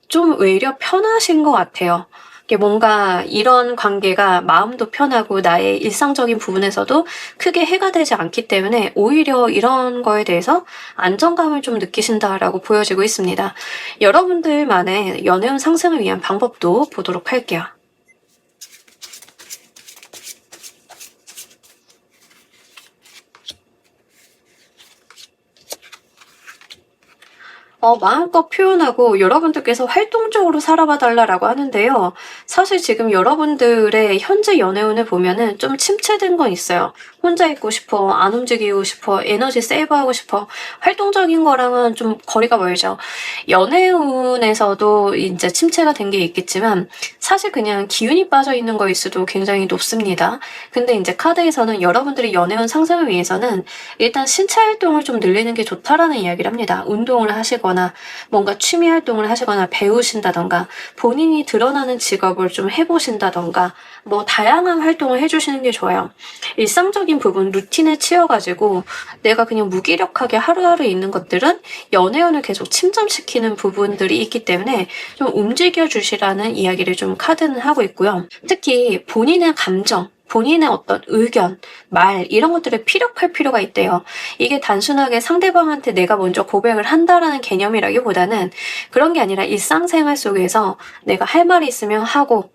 좀 외려 편하신 것 같아요. 이게 뭔가 이런 관계가 마음도 편하고 나의 일상적인 부분에서도 크게 해가 되지 않기 때문에 오히려 이런 거에 대해서 안정감을 좀 느끼신다라고 보여지고 있습니다. 여러분들만의 연애운 상승을 위한 방법도 보도록 할게요. 마음껏 표현하고 여러분들께서 활동적으로 살아봐 달라라고 하는데요. 사실 지금 여러분들의 현재 연애운을 보면은 좀 침체된 건 있어요. 혼자 있고 싶어, 안 움직이고 싶어, 에너지 세이브하고 싶어, 활동적인 거랑은 좀 거리가 멀죠. 연애운에서도 이제 침체가 된 게 있겠지만 사실 그냥 기운이 빠져 있는 거일 수도 굉장히 높습니다. 근데 이제 카드에서는 여러분들이 연애운 상승을 위해서는 일단 신체 활동을 좀 늘리는 게 좋다라는 이야기를 합니다. 운동을 하시거나 뭔가 취미 활동을 하시거나 배우신다던가 본인이 드러나는 직업을 좀 해보신다던가 뭐 다양한 활동을 해주시는 게 좋아요. 일상적인 부분 루틴에 치여가지고 내가 그냥 무기력하게 하루하루 있는 것들은 연애운을 계속 침잠시키는 부분들이 있기 때문에 좀 움직여 주시라는 이야기를 좀 카드는 하고 있고요. 특히 본인의 감정, 본인의 어떤 의견, 말 이런 것들을 피력할 필요가 있대요. 이게 단순하게 상대방한테 내가 먼저 고백을 한다라는 개념이라기보다는 그런 게 아니라 일상생활 속에서 내가 할 말이 있으면 하고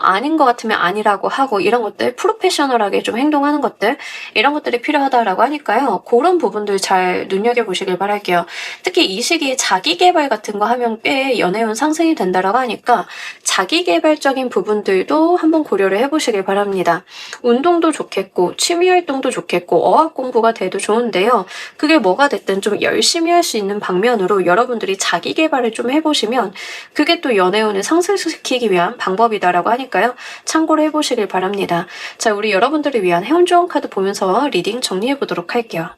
아닌 것 같으면 아니라고 하고 이런 것들 프로페셔널하게 좀 행동하는 것들 이런 것들이 필요하다라고 하니까요. 그런 부분들 잘 눈여겨보시길 바랄게요. 특히 이 시기에 자기개발 같은 거 하면 꽤 연애운 상승이 된다라고 하니까 자기개발적인 부분들도 한번 고려를 해보시길 바랍니다. 운동도 좋겠고 취미활동도 좋겠고 어학 공부가 돼도 좋은데요. 그게 뭐가 됐든 좀 열심히 할 수 있는 방면으로 여러분들이 자기개발을 좀 해보시면 그게 또 연애운을 상승시키기 위한 방법이다라고 하니까요. 참고로 해보시길 바랍니다. 자, 우리 여러분들을 위한 행운 조언 카드 보면서 리딩 정리해보도록 할게요.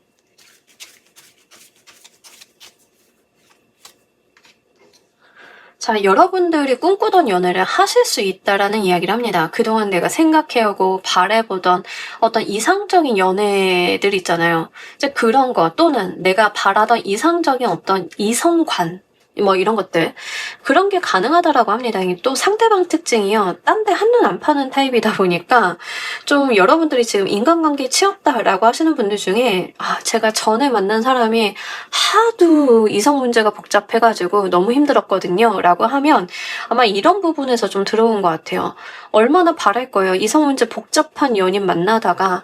자, 여러분들이 꿈꾸던 연애를 하실 수 있다라는 이야기를 합니다. 그동안 내가 생각해오고 바라보던 어떤 이상적인 연애들 있잖아요. 이제 그런 거 또는 내가 바라던 이상적인 어떤 이성관 뭐 이런 것들 그런 게 가능하다라고 합니다. 또 상대방 특징이요. 딴 데 한눈 안 파는 타입이다 보니까 좀 여러분들이 지금 인간관계에 치였다라고 하시는 분들 중에 제가 전에 만난 사람이 하도 이성 문제가 복잡해가지고 너무 힘들었거든요 라고 하면 아마 이런 부분에서 좀 들어온 것 같아요. 얼마나 바랄 거예요. 이성 문제 복잡한 연인 만나다가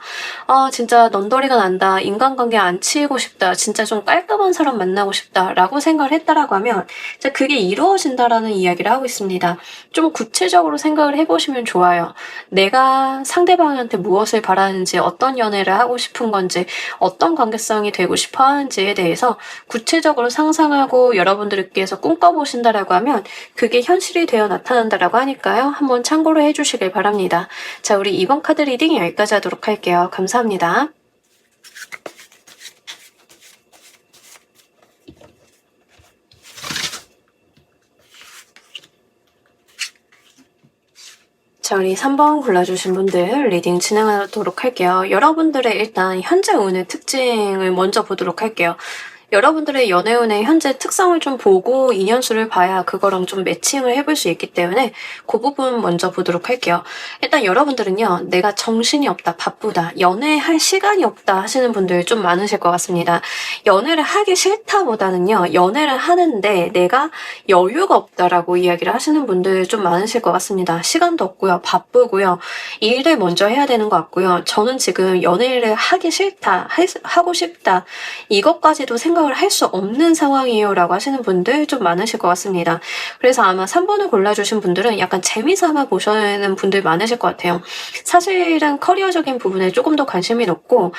진짜 넌더리가 난다. 인간관계 안 치이고 싶다. 진짜 좀 깔끔한 사람 만나고 싶다 라고 생각을 했다라고 하면 그게 이루어진다라는 이야기를 하고 있습니다. 좀 구체적으로 생각을 해보시면 좋아요. 내가 상대방한테 무엇을 바라는지 어떤 연애를 하고 싶은 건지 어떤 관계성이 되고 싶어 하는지에 대해서 구체적으로 상상하고 여러분들께서 꿈꿔보신다라고 하면 그게 현실이 되어 나타난다라고 하니까요. 한번 참고로 해주시길 바랍니다. 자, 우리 이번 카드 리딩 여기까지 하도록 할게요. 감사합니다. 자, 우리 3번 골라주신 분들 리딩 진행하도록 할게요. 여러분들의 일단 현재 운의 특징을 먼저 보도록 할게요. 여러분들의 연애운의 현재 특성을 좀 보고 인연수를 봐야 그거랑 좀 매칭을 해볼 수 있기 때문에 그 부분 먼저 보도록 할게요. 일단 여러분들은요. 내가 정신이 없다, 바쁘다, 연애할 시간이 없다 하시는 분들 좀 많으실 것 같습니다. 연애를 하기 싫다보다는요. 연애를 하는데 내가 여유가 없다라고 이야기를 하시는 분들 좀 많으실 것 같습니다. 시간도 없고요. 바쁘고요. 일을 먼저 해야 되는 것 같고요. 저는 지금 연애를 하기 싫다, 하고 싶다 이것까지도 생각을 할 수 없는 상황이에요 라고 하시는 분들 좀 많으실 것 같습니다. 그래서 아마 3번을 골라주신 분들은 약간 재미삼아 보시는 분들 많으실 것 같아요. 사실은 커리어적인 부분에 조금 더 관심이 높고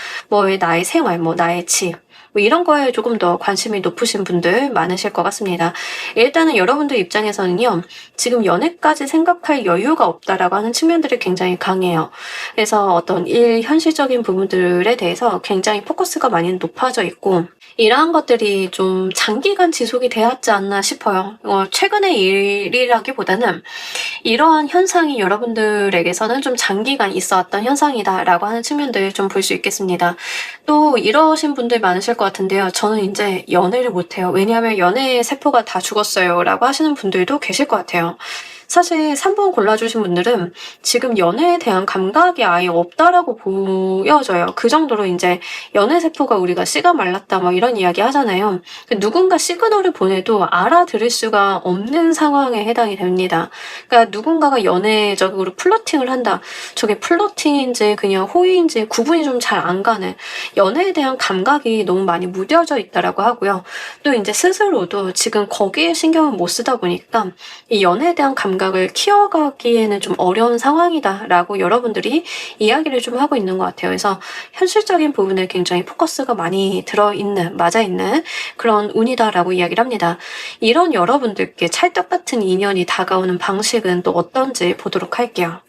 나의 생활, 나의 집 이런 거에 조금 더 관심이 높으신 분들 많으실 것 같습니다. 일단은 여러분들 입장에서는요. 지금 연애까지 생각할 여유가 없다라고 하는 측면들이 굉장히 강해요. 그래서 어떤 현실적인 부분들에 대해서 굉장히 포커스가 많이 높아져 있고 이러한 것들이 좀 장기간 지속이 되었지 않나 싶어요. 최근의 일이라기보다는 이러한 현상이 여러분들에게서는 좀 장기간 있어왔던 현상이다라고 하는 측면들 좀 볼 수 있겠습니다. 또 이러신 분들 많으실 것 같은데요. 저는 이제 연애를 못해요. 왜냐하면 연애의 세포가 다 죽었어요 라고 하시는 분들도 계실 것 같아요. 사실 3번 골라주신 분들은 지금 연애에 대한 감각이 아예 없다라고 보여져요. 그 정도로 이제 연애 세포가 우리가 씨가 말랐다 뭐 이런 이야기 하잖아요. 누군가 시그널을 보내도 알아들을 수가 없는 상황에 해당이 됩니다. 그러니까 누군가가 연애적으로 플러팅을 한다. 저게 플러팅인지 그냥 호의인지 구분이 좀 잘 안 가는, 연애에 대한 감각이 너무 많이 무뎌져 있다라고 하고요. 또 이제 스스로도 지금 거기에 신경을 못 쓰다 보니까 이 연애에 대한 감각을 키워가기에는 좀 어려운 상황이다라고 여러분들이 이야기를 좀 하고 있는 것 같아요. 그래서 현실적인 부분에 굉장히 포커스가 많이 들어있는, 맞아있는 그런 운이다라고 이야기를 합니다. 이런 여러분들께 찰떡 같은 인연이 다가오는 방식은 또 어떤지 보도록 할게요.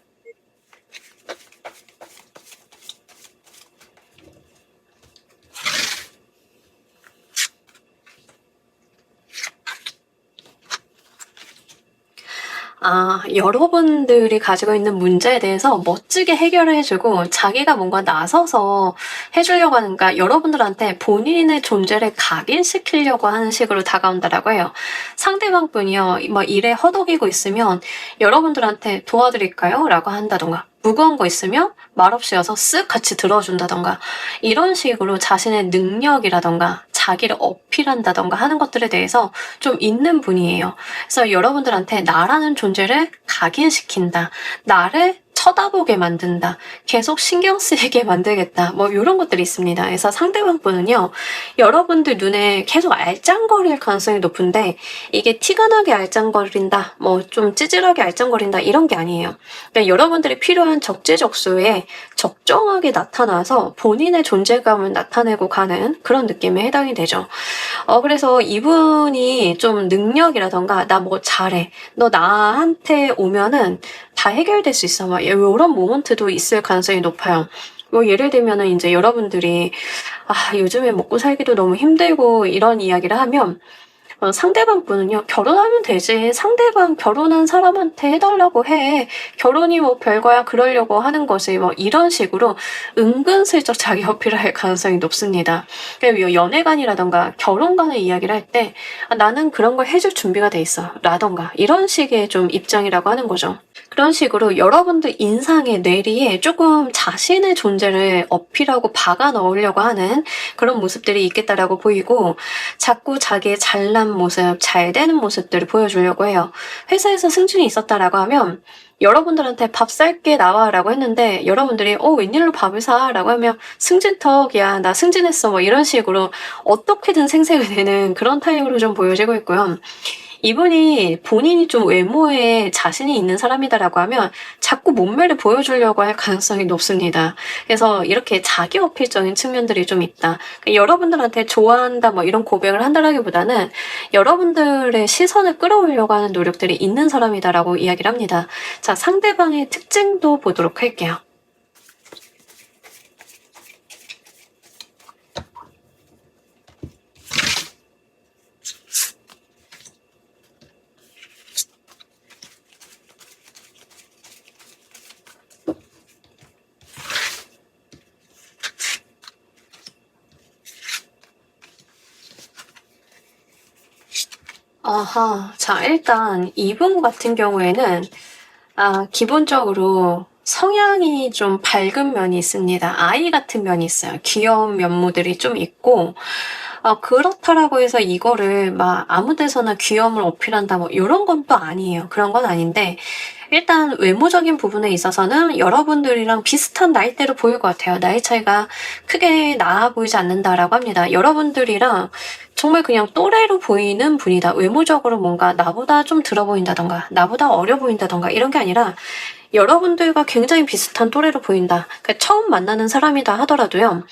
여러분들이 가지고 있는 문제에 대해서 멋지게 해결을 해주고 자기가 뭔가 나서서 해주려고 하는가, 여러분들한테 본인의 존재를 각인시키려고 하는 식으로 다가온다라고 해요. 상대방 분이요, 뭐 일에 허덕이고 있으면 여러분들한테 도와드릴까요? 라고 한다던가, 무거운 거 있으면 말없이 와서 쓱 같이 들어준다던가, 이런 식으로 자신의 능력이라던가 자기를 어필한다던가 하는 것들에 대해서 좀 있는 분이에요. 그래서 여러분들한테 나라는 존재를 각인시킨다, 나를 쳐다보게 만든다, 계속 신경 쓰이게 만들겠다, 뭐 이런 것들이 있습니다. 그래서 상대방 분은요, 여러분들 눈에 계속 알짱거릴 가능성이 높은데, 이게 티가 나게 알짱거린다, 뭐 좀 찌질하게 알짱거린다, 이런 게 아니에요. 그러니까 여러분들이 필요한 적재적소에 적정하게 나타나서 본인의 존재감을 나타내고 가는 그런 느낌에 해당이 되죠. 그래서 이분이 좀 능력이라던가 나 뭐 잘해, 너 나한테 오면은 다 해결될 수 있어, 막 이런 모먼트도 있을 가능성이 높아요. 뭐 예를 들면은 이제 여러분들이 요즘에 먹고 살기도 너무 힘들고 이런 이야기를 하면 상대방 분은요, 결혼하면 되지, 상대방 결혼한 사람한테 해달라고 해, 결혼이 뭐 별거야, 그러려고 하는 거지, 뭐 이런 식으로 은근슬쩍 자기 어필을 할 가능성이 높습니다. 그러니까 연애관이라던가 결혼관의 이야기를 할 때 나는 그런 걸 해줄 준비가 돼 있어 라던가, 이런 식의 좀 입장이라고 하는 거죠. 그런 식으로 여러분들 인상의 뇌리에 조금 자신의 존재를 어필하고 박아 넣으려고 하는 그런 모습들이 있겠다라고 보이고, 자꾸 자기의 잘난 모습, 잘 되는 모습들을 보여주려고 해요. 회사에서 승진이 있었다라고 하면 여러분들한테 밥 살게 나와라고 했는데, 여러분들이 웬일로 밥을 사? 라고 하면 승진턱이야, 나 승진했어, 뭐 이런 식으로 어떻게든 생색을 내는 그런 타입으로 좀 보여지고 있고요. 이분이 본인이 좀 외모에 자신이 있는 사람이다라고 하면 자꾸 몸매를 보여주려고 할 가능성이 높습니다. 그래서 이렇게 자기 어필적인 측면들이 좀 있다. 그러니까 여러분들한테 좋아한다 뭐 이런 고백을 한다라기보다는 여러분들의 시선을 끌어오려고 하는 노력들이 있는 사람이다라고 이야기를 합니다. 자, 상대방의 특징도 보도록 할게요. 자, 일단 이분 같은 경우에는 기본적으로 성향이 좀 밝은 면이 있습니다. 아이 같은 면이 있어요. 귀여운 면모들이 좀 있고, 그렇다라고 해서 이거를 막 아무 데서나 귀여움을 어필한다 뭐 이런 건 또 아니에요. 그런 건 아닌데, 일단 외모적인 부분에 있어서는 여러분들이랑 비슷한 나이대로 보일 것 같아요. 나이 차이가 크게 나아 보이지 않는다라고 합니다. 여러분들이랑 정말 그냥 또래로 보이는 분이다. 외모적으로 뭔가 나보다 좀 들어 보인다던가 나보다 어려 보인다던가 이런 게 아니라 여러분들과 굉장히 비슷한 또래로 보인다. 그러니까 처음 만나는 사람이다 하더라도요,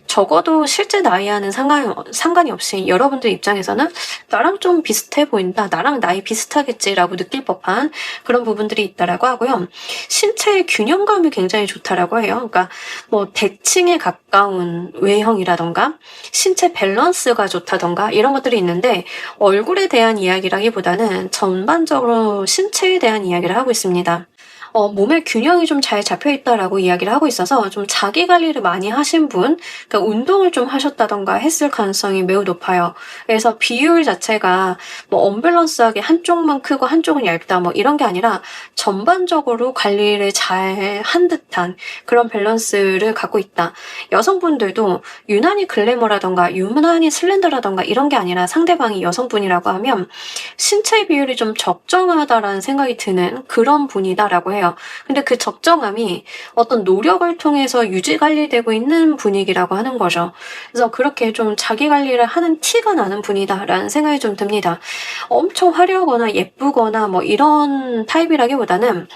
적어도 실제 나이와는 상관이 없이 여러분들 입장에서는 나랑 좀 비슷해 보인다, 나랑 나이 비슷하겠지라고 느낄 법한 그런 부분들이 있다라고 하고요. 신체의 균형감이 굉장히 좋다라고 해요. 그러니까 뭐 대칭에 가까운 외형이라던가 신체 밸런스가 좋다던가 이런 것들이 있는데, 얼굴에 대한 이야기라기보다는 전반적으로 신체에 대한 이야기를 하고 있습니다. 몸의 균형이 좀 잘 잡혀 있다라고 이야기를 하고 있어서 좀 자기 관리를 많이 하신 분, 그러니까 운동을 좀 하셨다던가 했을 가능성이 매우 높아요. 그래서 비율 자체가 뭐 언밸런스하게 한쪽만 크고 한쪽은 얇다 뭐 이런 게 아니라 전반적으로 관리를 잘 한 듯한 그런 밸런스를 갖고 있다. 여성분들도 유난히 글래머라던가 유난히 슬렌더라던가 이런 게 아니라 상대방이 여성분이라고 하면 신체 비율이 좀 적정하다라는 생각이 드는 그런 분이다라고 해요. 근데 그 적정함이 어떤 노력을 통해서 유지 관리되고 있는 분위기라고 하는 거죠. 그래서 그렇게 좀 자기 관리를 하는 티가 나는 분이다라는 생각이 좀 듭니다. 엄청 화려하거나 예쁘거나 뭐 이런 타입이라기보다는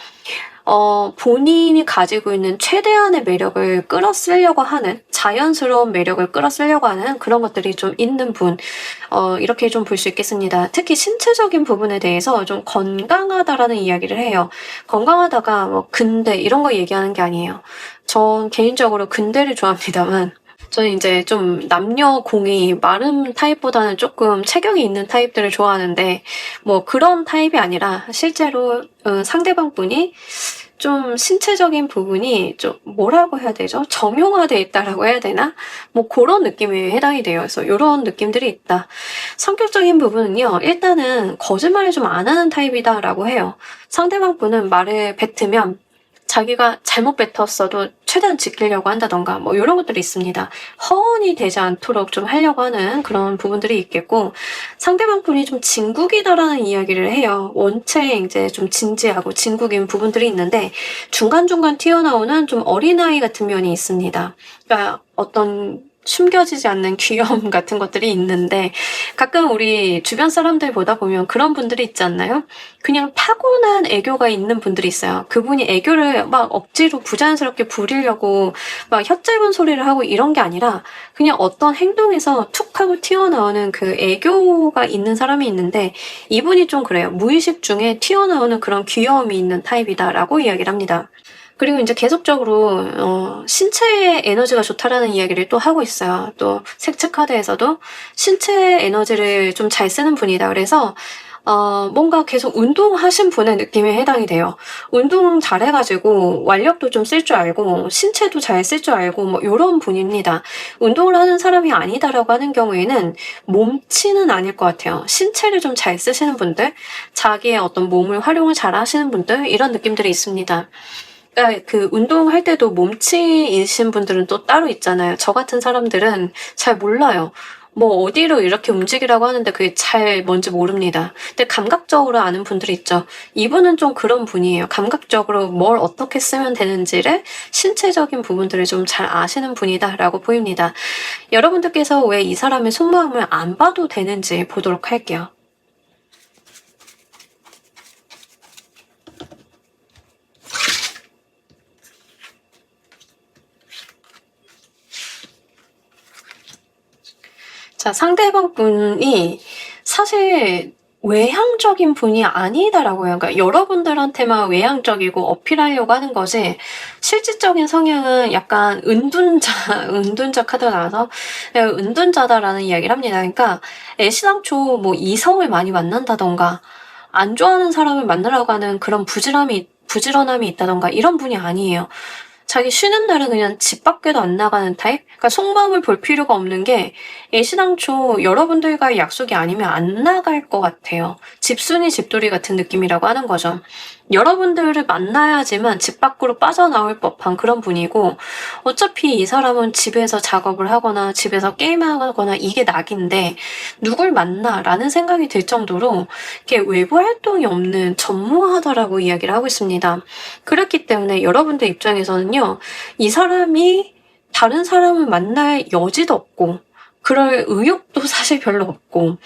본인이 가지고 있는 최대한의 매력을 끌어쓰려고 하는, 자연스러운 매력을 끌어쓰려고 하는 그런 것들이 좀 있는 분, 이렇게 좀 볼 수 있겠습니다. 특히 신체적인 부분에 대해서 좀 건강하다라는 이야기를 해요. 건강하다가 뭐 근대 이런 거 얘기하는 게 아니에요. 전 개인적으로 근대를 좋아합니다만, 저는 이제 좀 남녀 공이 마른 타입보다는 조금 체격이 있는 타입들을 좋아하는데, 뭐 그런 타입이 아니라 실제로 상대방 분이 좀 신체적인 부분이 좀 뭐라고 해야 되죠? 정형화돼 있다라고 해야 되나? 뭐 그런 느낌에 해당이 돼요. 그래서 이런 느낌들이 있다. 성격적인 부분은요. 일단은 거짓말을 좀 안 하는 타입이다라고 해요. 상대방 분은 말을 뱉으면 자기가 잘못 뱉었어도 최대한 지키려고 한다던가 뭐 이런 것들이 있습니다. 허언이 되지 않도록 좀 하려고 하는 그런 부분들이 있겠고, 상대방 분이 좀 진국이다라는 이야기를 해요. 원체 이제 좀 진지하고 진국인 부분들이 있는데 중간중간 튀어나오는 좀 어린아이 같은 면이 있습니다. 그러니까 어떤 숨겨지지 않는 귀여움 같은 것들이 있는데, 가끔 우리 주변 사람들 보다 보면 그런 분들이 있지 않나요? 그냥 타고난 애교가 있는 분들이 있어요. 그분이 애교를 막 억지로 부자연스럽게 부리려고 막 혓짧은 소리를 하고 이런 게 아니라 그냥 어떤 행동에서 툭 하고 튀어나오는 그 애교가 있는 사람이 있는데, 이분이 좀 그래요. 무의식 중에 튀어나오는 그런 귀여움이 있는 타입이다라고 이야기를 합니다. 그리고 이제 계속적으로 신체의 에너지가 좋다라는 이야기를 또 하고 있어요. 또 색채 카드에서도 신체 에너지를 좀 잘 쓰는 분이다. 그래서 뭔가 계속 운동하신 분의 느낌에 해당이 돼요. 운동 잘해가지고 완력도 좀 쓸 줄 알고 신체도 잘 쓸 줄 알고 뭐 이런 분입니다. 운동을 하는 사람이 아니다라고 하는 경우에는 몸치는 아닐 것 같아요. 신체를 좀 잘 쓰시는 분들, 자기의 어떤 몸을 활용을 잘 하시는 분들, 이런 느낌들이 있습니다. 그러니까 그 운동할 때도 몸치이신 분들은 또 따로 있잖아요. 저 같은 사람들은 잘 몰라요. 뭐 어디로 이렇게 움직이라고 하는데 그게 잘 뭔지 모릅니다. 근데 감각적으로 아는 분들이 있죠. 이분은 좀 그런 분이에요. 감각적으로 뭘 어떻게 쓰면 되는지를, 신체적인 부분들을 좀 잘 아시는 분이다라고 보입니다. 여러분들께서 왜 이 사람의 속마음을 안 봐도 되는지 보도록 할게요. 자, 상대방 분이 사실 외향적인 분이 아니다라고 해요. 그러니까 여러분들한테만 외향적이고 어필하려고 하는 거지, 실질적인 성향은 약간 은둔자, 은둔자 카드가 나와서 은둔자다라는 이야기를 합니다. 그러니까 애시당초 뭐 이성을 많이 만난다던가 안 좋아하는 사람을 만나려고 하는 그런 부지런함이 있다던가 이런 분이 아니에요. 자기 쉬는 날은 그냥 집 밖에도 안 나가는 타입? 그러니까 속마음을 볼 필요가 없는 게, 애시당초 여러분들과의 약속이 아니면 안 나갈 것 같아요. 집순이 집돌이 같은 느낌이라고 하는 거죠. 여러분들을 만나야지만 집 밖으로 빠져나올 법한 그런 분이고, 어차피 이 사람은 집에서 작업을 하거나 집에서 게임하거나 이게 낙인데 누굴 만나라는 생각이 들 정도로 이렇게 외부 활동이 없는 전무하다라고 이야기를 하고 있습니다. 그렇기 때문에 여러분들 입장에서는요, 이 사람이 다른 사람을 만날 여지도 없고 그럴 의욕도 사실 별로 없고,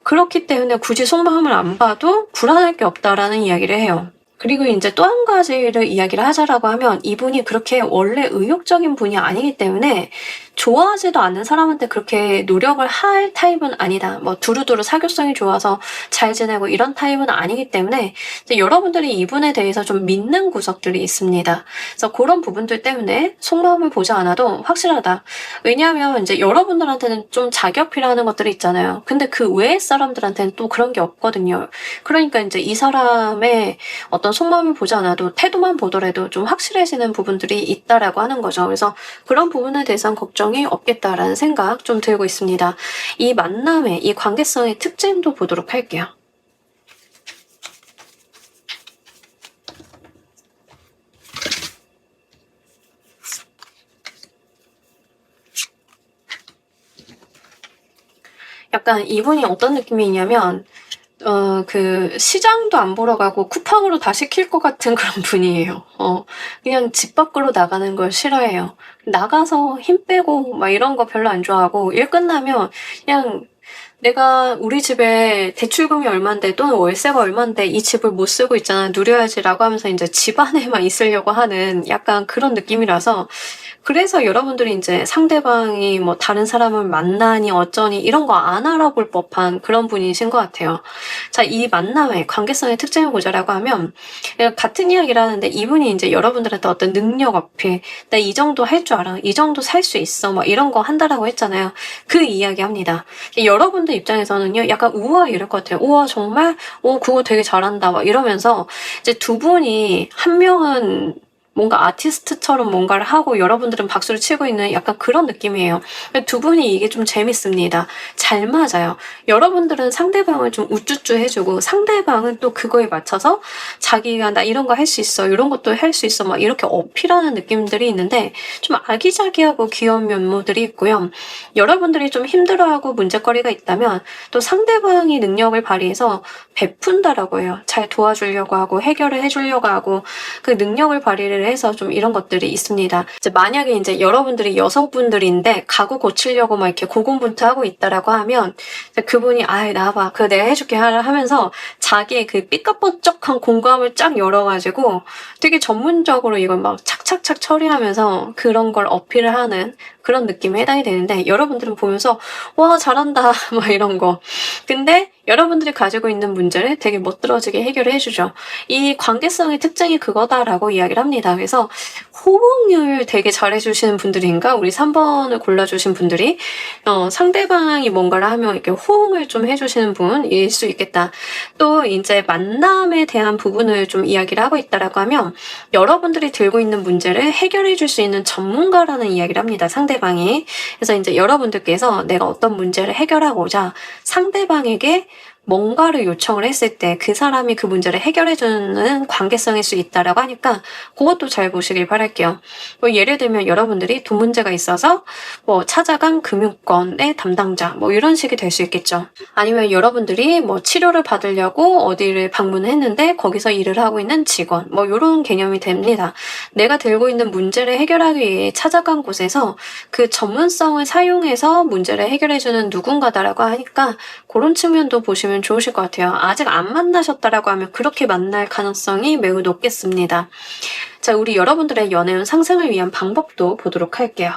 그렇기 때문에 굳이 속마음을 안 봐도 불안할 게 없다라는 이야기를 해요. 그리고 이제 또 한 가지를 이야기를 하자라고 하면, 이분이 그렇게 원래 의욕적인 분이 아니기 때문에 좋아하지도 않는 사람한테 그렇게 노력을 할 타입은 아니다. 뭐 두루두루 사교성이 좋아서 잘 지내고 이런 타입은 아니기 때문에 이제 여러분들이 이분에 대해서 좀 믿는 구석들이 있습니다. 그래서 그런 부분들 때문에 속마음을 보지 않아도 확실하다. 왜냐하면 이제 여러분들한테는 좀 자격이라는 것들이 있잖아요. 근데 그 외의 사람들한테는 또 그런 게 없거든요. 그러니까 이제 이 사람의 어떤 속마음을 보지 않아도 태도만 보더라도 좀 확실해지는 부분들이 있다라고 하는 거죠. 그래서 그런 부분에 대해서는 걱정이 없겠다라는 생각 좀 들고 있습니다. 이 만남의 이 관계성의 특징도 보도록 할게요. 약간 이분이 어떤 느낌이 있냐면 그 시장도 안 보러 가고 쿠팡으로 다 시킬 것 같은 그런 분이에요. 그냥 집 밖으로 나가는 걸 싫어해요. 나가서 힘 빼고 막 이런 거 별로 안 좋아하고 일 끝나면 그냥 내가 우리 집에 대출금이 얼만데 또는 월세가 얼만데 이 집을 못 쓰고 있잖아. 누려야지라고 하면서 이제 집 안에만 있으려고 하는 약간 그런 느낌이라서 그래서 여러분들이 이제 상대방이 뭐 다른 사람을 만나니 어쩌니 이런 거 안 알아볼 법한 그런 분이신 것 같아요. 자, 이 만남의 관계성의 특징을 보자라고 하면 같은 이야기를 하는데 이분이 이제 여러분들한테 어떤 능력 어필, 나 이 정도 할 줄 알아, 이 정도 살 수 있어, 뭐 이런 거 한다라고 했잖아요. 그 이야기 합니다. 여러분들 입장에서는요, 약간 우와 이럴 것 같아요. 우와 정말, 그거 되게 잘한다, 막 이러면서 이제 두 분이 한 명은 뭔가 아티스트처럼 뭔가를 하고 여러분들은 박수를 치고 있는 약간 그런 느낌이에요. 두 분이 이게 좀 재밌습니다. 잘 맞아요. 여러분들은 상대방을 좀 우쭈쭈 해주고 상대방은 또 그거에 맞춰서 자기가 나 이런 거 할 수 있어, 이런 것도 할 수 있어, 막 이렇게 어필하는 느낌들이 있는데 좀 아기자기하고 귀여운 면모들이 있고요. 여러분들이 좀 힘들어하고 문제거리가 있다면 또 상대방이 능력을 발휘해서 베푼다라고 해요. 잘 도와주려고 하고 해결을 해주려고 하고 그 능력을 발휘를 해서 좀 이런 것들이 있습니다. 이제 만약에 이제 여러분들이 여성분들인데 가구 고치려고 막 이렇게 고군분투하고 있다라고 하면 그분이 나와봐, 그거 내가 해줄게 하면서 자기의 그 삐까뻔쩍한 공감을 쫙 열어가지고 되게 전문적으로 이걸 막 착착착 처리하면서 그런 걸 어필을 하는 그런 느낌에 해당이 되는데 여러분들은 보면서 와 잘한다 막 이런 거. 근데 여러분들이 가지고 있는 문제를 되게 멋들어지게 해결을 해주죠. 이 관계성의 특징이 그거다라고 이야기를 합니다. 그래서 호응을 되게 잘해주시는 분들인가? 우리 3번을 골라주신 분들이 상대방이 뭔가를 하면 이렇게 호응을 좀 해주시는 분일 수 있겠다. 또 이제 만남에 대한 부분을 좀 이야기를 하고 있다라고 하면 여러분들이 들고 있는 문제를 해결해 줄 수 있는 전문가라는 이야기를 합니다. 상대방이. 그래서 이제 여러분들께서 내가 어떤 문제를 해결하고자 상대방에게 뭔가를 요청을 했을 때 그 사람이 그 문제를 해결해주는 관계성일 수 있다라고 하니까 그것도 잘 보시길 바랄게요. 뭐 예를 들면 여러분들이 돈 문제가 있어서 뭐 찾아간 금융권의 담당자 뭐 이런 식이 될 수 있겠죠. 아니면 여러분들이 뭐 치료를 받으려고 어디를 방문했는데 거기서 일을 하고 있는 직원 뭐 이런 개념이 됩니다. 내가 들고 있는 문제를 해결하기 위해 찾아간 곳에서 그 전문성을 사용해서 문제를 해결해주는 누군가다라고 하니까 그런 측면도 보시면 좋으실 것 같아요. 아직 안 만나셨다라고 하면 그렇게 만날 가능성이 매우 높겠습니다. 자, 우리 여러분들의 연애운 상승을 위한 방법도 보도록 할게요.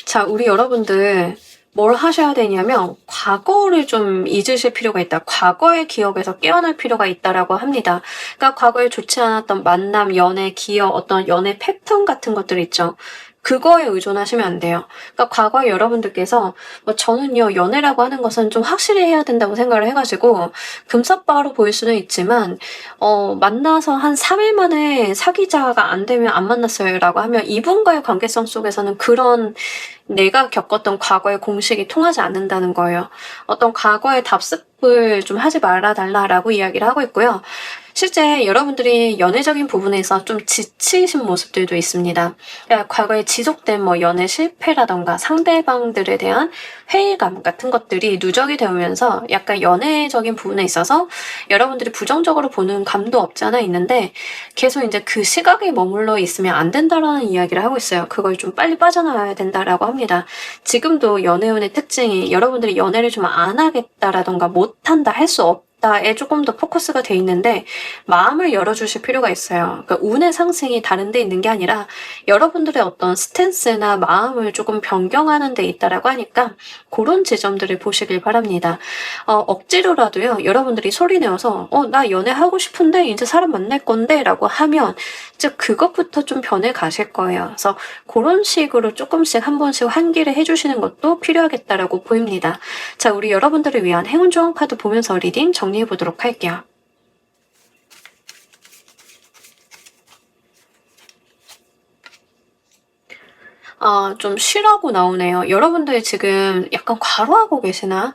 자, 우리 여러분들 뭘 하셔야 되냐면 과거를 좀 잊으실 필요가 있다. 과거의 기억에서 깨어날 필요가 있다라고 합니다. 그러니까 과거에 좋지 않았던 만남, 연애, 기억, 어떤 연애 패턴 같은 것들 있죠. 그거에 의존하시면 안 돼요. 그러니까 과거에 여러분들께서 저는요 연애라고 하는 것은 좀 확실히 해야 된다고 생각을 해가지고 금사빠로 보일 수는 있지만 만나서 한 3일 만에 사귀자가 안 되면 안 만났어요 라고 하면 이분과의 관계성 속에서는 그런 내가 겪었던 과거의 공식이 통하지 않는다는 거예요. 어떤 과거의 답습을 좀 하지 말아달라라고 이야기를 하고 있고요. 실제 여러분들이 연애적인 부분에서 좀 지치신 모습들도 있습니다. 그러니까 과거에 지속된 연애 실패라던가 상대방들에 대한 회의감 같은 것들이 누적이 되면서 약간 연애적인 부분에 있어서 여러분들이 부정적으로 보는 감도 없지 않아 있는데 계속 이제 그 시각에 머물러 있으면 안 된다라는 이야기를 하고 있어요. 그걸 좀 빨리 빠져나와야 된다라고 합니다. 지금도 연애운의 특징이 여러분들이 연애를 좀 안 하겠다라던가 못한다, 할 수 없다 있다에 조금 더 포커스가 돼 있는데 마음을 열어주실 필요가 있어요. 그러니까 운의 상승이 다른 데 있는 게 아니라 여러분들의 어떤 스탠스나 마음을 조금 변경하는 데 있다라고 하니까 그런 지점들을 보시길 바랍니다. 억지로라도요, 여러분들이 소리 내어서 나 연애하고 싶은데 이제 사람 만날 건데 라고 하면 즉 그것부터 좀 변해 가실 거예요. 그래서 그런 식으로 조금씩 한 번씩 환기를 해주시는 것도 필요하겠다라고 보입니다. 자, 우리 여러분들을 위한 행운 좋은 카드 보면서 리딩 정리해 보도록 할게요. 좀 쉬라고 나오네요. 여러분들 지금 약간 과로하고 계시나?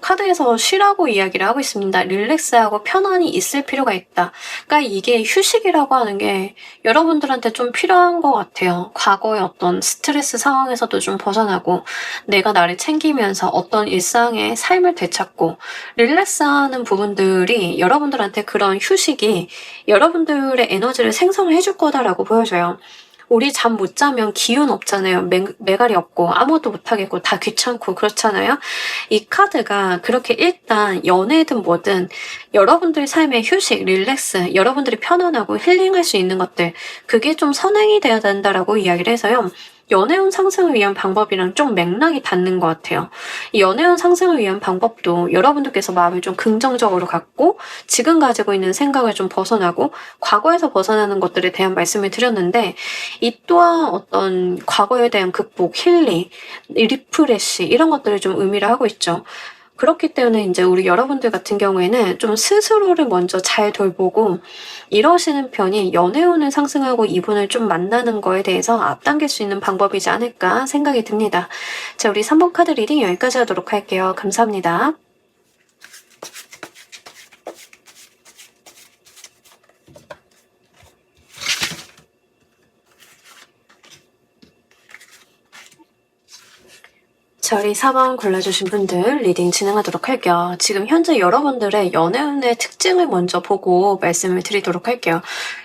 카드에서 쉬라고 이야기를 하고 있습니다. 릴렉스하고 편안히 있을 필요가 있다. 그러니까 이게 휴식이라고 하는 게 여러분들한테 좀 필요한 것 같아요. 과거의 어떤 스트레스 상황에서도 좀 벗어나고 내가 나를 챙기면서 어떤 일상의 삶을 되찾고 릴렉스하는 부분들이 여러분들한테 그런 휴식이 여러분들의 에너지를 생성을 해줄 거다라고 보여져요. 우리 잠 못 자면 기운 없잖아요. 매갈이 없고 아무것도 못하겠고 다 귀찮고 그렇잖아요. 이 카드가 그렇게 일단 연애든 뭐든 여러분들 삶의 휴식, 릴렉스, 여러분들이 편안하고 힐링할 수 있는 것들, 그게 좀 선행이 돼야 된다라고 이야기를 해서요. 연애운 상승을 위한 방법이랑 좀 맥락이 닿는 것 같아요. 이 연애운 상승을 위한 방법도 여러분들께서 마음을 좀 긍정적으로 갖고 지금 가지고 있는 생각을 좀 벗어나고 과거에서 벗어나는 것들에 대한 말씀을 드렸는데 이 또한 어떤 과거에 대한 극복, 힐링, 리프레시 이런 것들을 좀 의미를 하고 있죠. 그렇기 때문에 이제 우리 여러분들 같은 경우에는 좀 스스로를 먼저 잘 돌보고 이러시는 편이 연애운을 상승하고 이분을 좀 만나는 거에 대해서 앞당길 수 있는 방법이지 않을까 생각이 듭니다. 자, 우리 3번 카드 리딩 여기까지 하도록 할게요. 감사합니다. 자, 우리 4번 골라주신 분들 리딩 진행하도록 할게요. 지금 현재 여러분들의 연애운의 특징을 먼저 보고 말씀을 드리도록 할게요.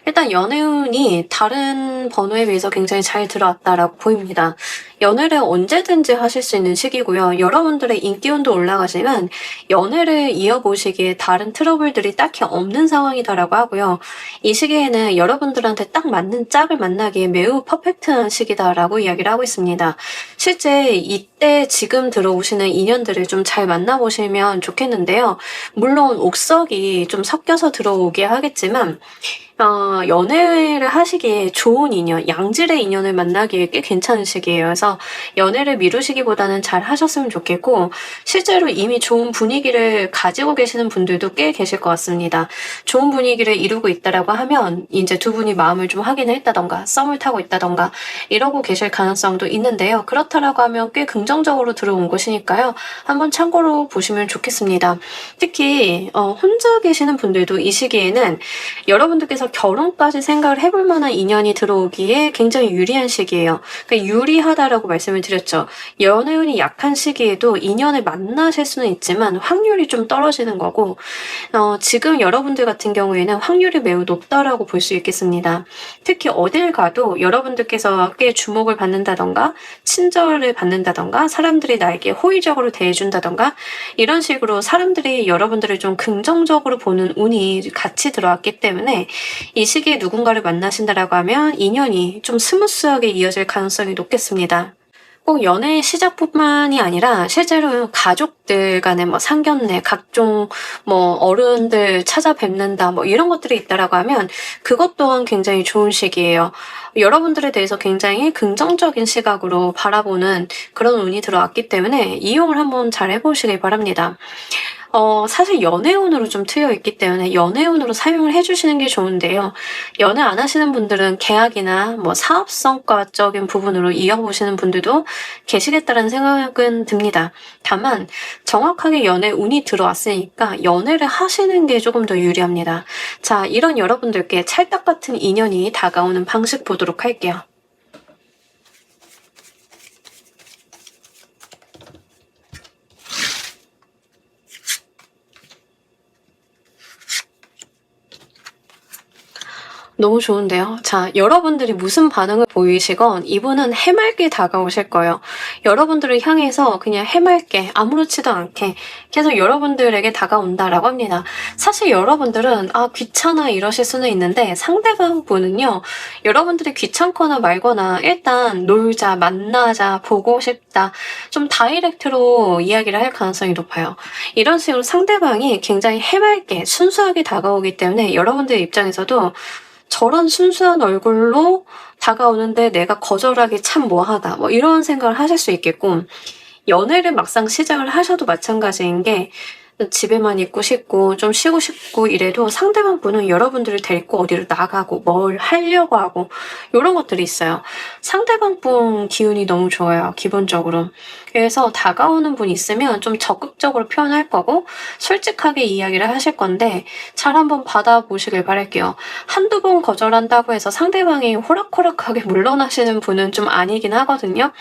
일단 연애운이 다른 번호에 비해서 굉장히 잘 들어왔다라고 보입니다. 연애를 언제든지 하실 수 있는 시기고요. 여러분들의 인기운도 올라가지만 연애를 이어보시기에 다른 트러블들이 딱히 없는 상황이다라고 하고요. 이 시기에는 여러분들한테 딱 맞는 짝을 만나기에 매우 퍼펙트한 시기다라고 이야기를 하고 있습니다. 실제 이때 지금 들어오시는 인연들을 좀 잘 만나보시면 좋겠는데요. 물론 옥석이 좀 섞여서 들어오게 하겠지만 연애를 하시기에 좋은 인연, 양질의 인연을 만나기에 꽤 괜찮은 시기예요. 그래서 연애를 미루시기보다는 잘 하셨으면 좋겠고 실제로 이미 좋은 분위기를 가지고 계시는 분들도 꽤 계실 것 같습니다. 좋은 분위기를 이루고 있다라고 하면 이제 두 분이 마음을 좀 확인을 했다던가 썸을 타고 있다던가 이러고 계실 가능성도 있는데요. 그렇다라고 하면 꽤 긍정적으로 들어온 것이니까요. 한번 참고로 보시면 좋겠습니다. 특히 혼자 계시는 분들도 이 시기에는 여러분들께서 결혼까지 생각을 해볼 만한 인연이 들어오기에 굉장히 유리한 시기예요. 그러니까 유리하다라고 말씀을 드렸죠. 연애운이 약한 시기에도 인연을 만나실 수는 있지만 확률이 좀 떨어지는 거고 지금 여러분들 같은 경우에는 확률이 매우 높다라고 볼 수 있겠습니다. 특히 어딜 가도 여러분들께서 꽤 주목을 받는다던가 친절을 받는다던가 사람들이 나에게 호의적으로 대해준다던가 이런 식으로 사람들이 여러분들을 좀 긍정적으로 보는 운이 같이 들어왔기 때문에 이 시기에 누군가를 만나신다라고 하면 인연이 좀 스무스하게 이어질 가능성이 높겠습니다. 꼭 연애의 시작뿐만이 아니라 실제로 가족들 간의 상견례, 각종 어른들 찾아뵙는다 이런 것들이 있다라고 하면 그것 또한 굉장히 좋은 시기예요. 여러분들에 대해서 굉장히 긍정적인 시각으로 바라보는 그런 운이 들어왔기 때문에 이용을 한번 잘 해보시길 바랍니다. 사실 연애운으로 좀 트여 있기 때문에 연애운으로 사용을 해주시는 게 좋은데요. 연애 안 하시는 분들은 계약이나 사업성과적인 부분으로 이어보시는 분들도 계시겠다는 생각은 듭니다. 다만 정확하게 연애운이 들어왔으니까 연애를 하시는 게 조금 더 유리합니다. 자, 이런 여러분들께 찰떡 같은 인연이 다가오는 방식 보도록 할게요. 너무 좋은데요. 자, 여러분들이 무슨 반응을 보이시건 이분은 해맑게 다가오실 거예요. 여러분들을 향해서 그냥 해맑게 아무렇지도 않게 계속 여러분들에게 다가온다라고 합니다. 사실 여러분들은 귀찮아 이러실 수는 있는데 상대방 분은요. 여러분들이 귀찮거나 말거나 일단 놀자, 만나자, 보고 싶다 좀 다이렉트로 이야기를 할 가능성이 높아요. 이런 식으로 상대방이 굉장히 해맑게 순수하게 다가오기 때문에 여러분들 입장에서도 저런 순수한 얼굴로 다가오는데 내가 거절하기 참 뭐하다 뭐 이런 생각을 하실 수 있겠고, 연애를 막상 시작을 하셔도 마찬가지인 게 집에만 있고 싶고 좀 쉬고 싶고 이래도 상대방 분은 여러분들을 데리고 어디로 나가고 뭘 하려고 하고 이런 것들이 있어요. 상대방 분 기운이 너무 좋아요, 기본적으로. 그래서 다가오는 분이 있으면 좀 적극적으로 표현할 거고 솔직하게 이야기를 하실 건데 잘 한번 받아보시길 바랄게요. 한두 번 거절한다고 해서 상대방이 호락호락하게 물러나시는 분은 좀 아니긴 하거든요.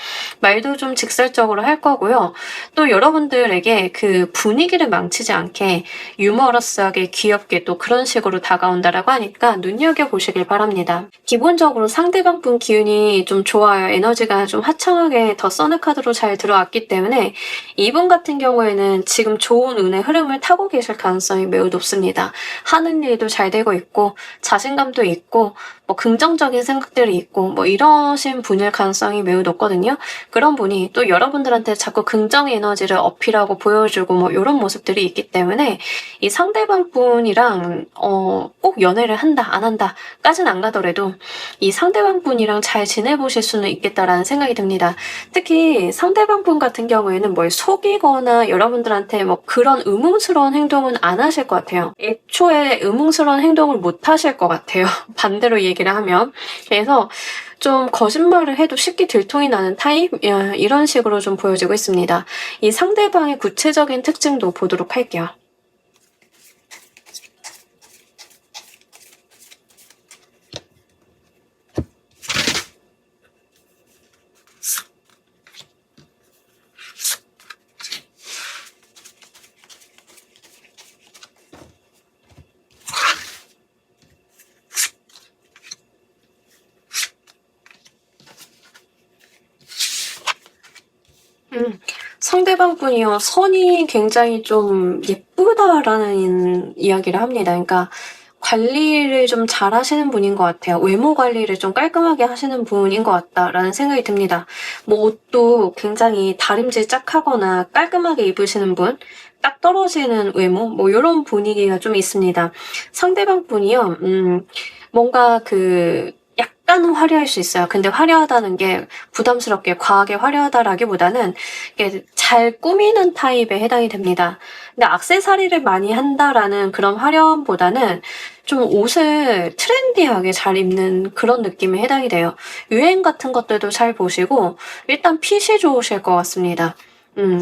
말도 좀 직설적으로 할 거고요. 또 여러분들에게 그 분위기를 망치지 않게 유머러스하게 귀엽게 또 그런 식으로 다가온다라고 하니까 눈여겨보시길 바랍니다. 기본적으로 상대방 분 기운이 좀 좋아요. 에너지가 좀 화창하게 더 써네카드로 잘 들어왔기 때문에 이분 같은 경우에는 지금 좋은 운의 흐름을 타고 계실 가능성이 매우 높습니다. 하는 일도 잘 되고 있고 자신감도 있고 뭐 긍정적인 생각들이 있고 뭐 이러신 분일 가능성이 매우 높거든요. 그런 분이 또 여러분들한테 자꾸 긍정 에너지를 어필하고 보여주고 뭐 이런 모습들이 있기 때문에 이 상대방 분이랑 꼭 연애를 한다 안 한다 까진 안 가더라도 이 상대방 분이랑 잘 지내보실 수는 있겠다라는 생각이 듭니다. 특히 상대방 분 같은 경우에는 뭘 속이거나 여러분들한테 뭐 그런 의문스러운 행동은 안 하실 것 같아요. 애초에 의문스러운 행동을 못 하실 것 같아요. 반대로 얘기를 하면. 그래서 좀 거짓말을 해도 쉽게 들통이 나는 타입? 이런 식으로 좀 보여지고 있습니다. 이 상대방의 구체적인 특징도 보도록 할게요. 상대방 분이요. 선이 굉장히 좀 예쁘다라는 이야기를 합니다. 그러니까 관리를 좀 잘하시는 분인 것 같아요. 외모 관리를 좀 깔끔하게 하시는 분인 것 같다라는 생각이 듭니다. 뭐 옷도 굉장히 다림질 짝 하거나 깔끔하게 입으시는 분, 딱 떨어지는 외모, 뭐 이런 분위기가 좀 있습니다. 상대방 분이요. 뭔가 약간은 화려할 수 있어요. 근데 화려하다는 게 부담스럽게 과하게 화려하다라기보다는 이게 잘 꾸미는 타입에 해당이 됩니다. 근데 액세서리를 많이 한다라는 그런 화려함보다는 좀 옷을 트렌디하게 잘 입는 그런 느낌에 해당이 돼요. 유행 같은 것들도 잘 보시고 일단 핏이 좋으실 것 같습니다.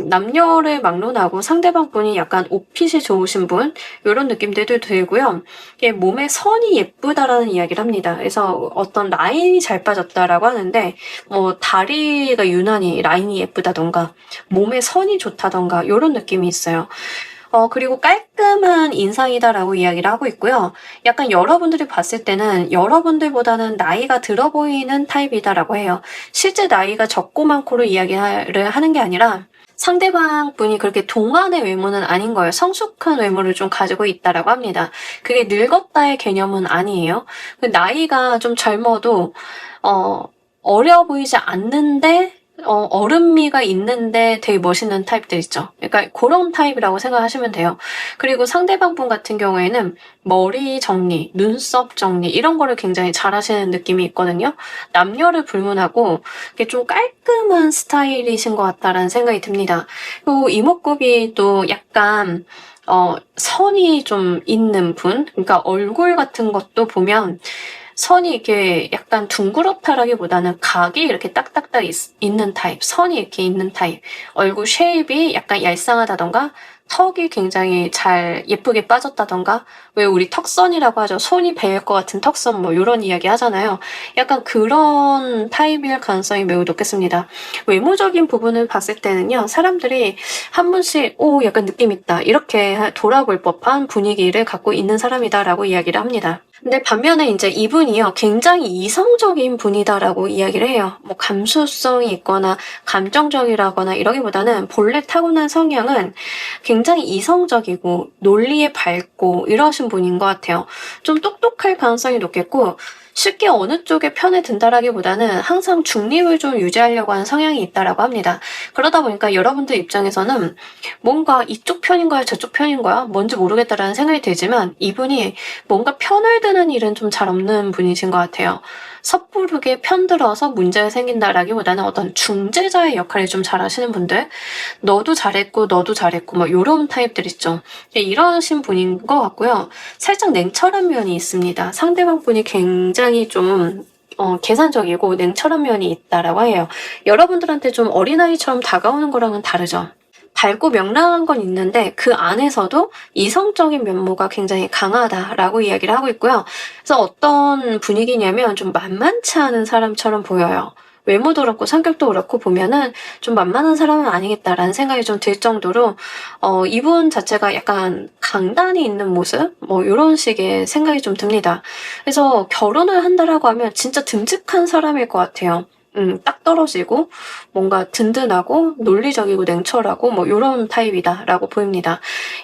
남녀를 막론하고 상대방 분이 약간 옷핏이 좋으신 분 이런 느낌들도 들고요. 이게 몸에 선이 예쁘다라는 이야기를 합니다. 그래서 어떤 라인이 잘 빠졌다라고 하는데 뭐 다리가 유난히 라인이 예쁘다던가 몸에 선이 좋다던가 이런 느낌이 있어요. 그리고 깔끔한 인상이다라고 이야기를 하고 있고요. 약간 여러분들이 봤을 때는 여러분들보다는 나이가 들어 보이는 타입이다라고 해요. 실제 나이가 적고 많고로 이야기를 하는 게 아니라 상대방 분이 그렇게 동안의 외모는 아닌 거예요. 성숙한 외모를 좀 가지고 있다라고 합니다. 그게 늙었다의 개념은 아니에요. 나이가 좀 젊어도 어려 보이지 않는데 어른미가 있는데 되게 멋있는 타입들 있죠. 그러니까 그런 타입이라고 생각하시면 돼요. 그리고 상대방 분 같은 경우에는 머리 정리, 눈썹 정리 이런 거를 굉장히 잘하시는 느낌이 있거든요. 남녀를 불문하고 이게 좀 깔끔한 스타일이신 것 같다라는 생각이 듭니다. 그리고 이목구비 또 약간 선이 좀 있는 분, 그러니까 얼굴 같은 것도 보면 선이 이렇게 약간 둥그렇다라기보다는 각이 이렇게 딱딱딱 있는 타입, 선이 이렇게 있는 타입, 얼굴 쉐입이 약간 얄쌍하다던가 턱이 굉장히 잘 예쁘게 빠졌다던가, 왜 우리 턱선이라고 하죠. 손이 베일 것 같은 턱선 뭐 이런 이야기 하잖아요. 약간 그런 타입일 가능성이 매우 높겠습니다. 외모적인 부분을 봤을 때는요. 사람들이 한 번씩 약간 느낌 있다 이렇게 돌아볼 법한 분위기를 갖고 있는 사람이다라고 이야기를 합니다. 근데 반면에 이제 이분이요, 굉장히 이성적인 분이다라고 이야기를 해요. 뭐 감수성이 있거나 감정적이라거나 이러기보다는 본래 타고난 성향은 굉장히 이성적이고 논리에 밝고 이러신 분인 것 같아요. 좀 똑똑할 가능성이 높겠고, 쉽게 어느 쪽에 편에 든다라기보다는 항상 중립을 좀 유지하려고 하는 성향이 있다라고 합니다. 그러다 보니까 여러분들 입장에서는 뭔가 이쪽 편인 거야, 저쪽 편인 거야, 뭔지 모르겠다라는 생각이 들지만, 이분이 뭔가 편을 드는 일은 좀 잘 없는 분이신 것 같아요. 섣부르게 편들어서 문제가 생긴다라기보다는 어떤 중재자의 역할을 좀 잘 하시는 분들, 너도 잘했고 너도 잘했고 막 요런 타입들 있죠. 이러신 분인 것 같고요. 살짝 냉철한 면이 있습니다. 상대방 분이 굉장히 좀 계산적이고 냉철한 면이 있다라고 해요. 여러분들한테 좀 어린아이처럼 다가오는 거랑은 다르죠. 밝고 명랑한 건 있는데 그 안에서도 이성적인 면모가 굉장히 강하다라고 이야기를 하고 있고요. 그래서 어떤 분위기냐면 좀 만만치 않은 사람처럼 보여요. 외모도 그렇고 성격도 그렇고 보면은 좀 만만한 사람은 아니겠다라는 생각이 좀 들 정도로 이분 자체가 약간 강단이 있는 모습? 뭐 이런 식의 생각이 좀 듭니다. 그래서 결혼을 한다라고 하면 진짜 듬직한 사람일 것 같아요. 딱 떨어지고 뭔가 든든하고 논리적이고 냉철하고 뭐 요런 타입이다라고 보입니다.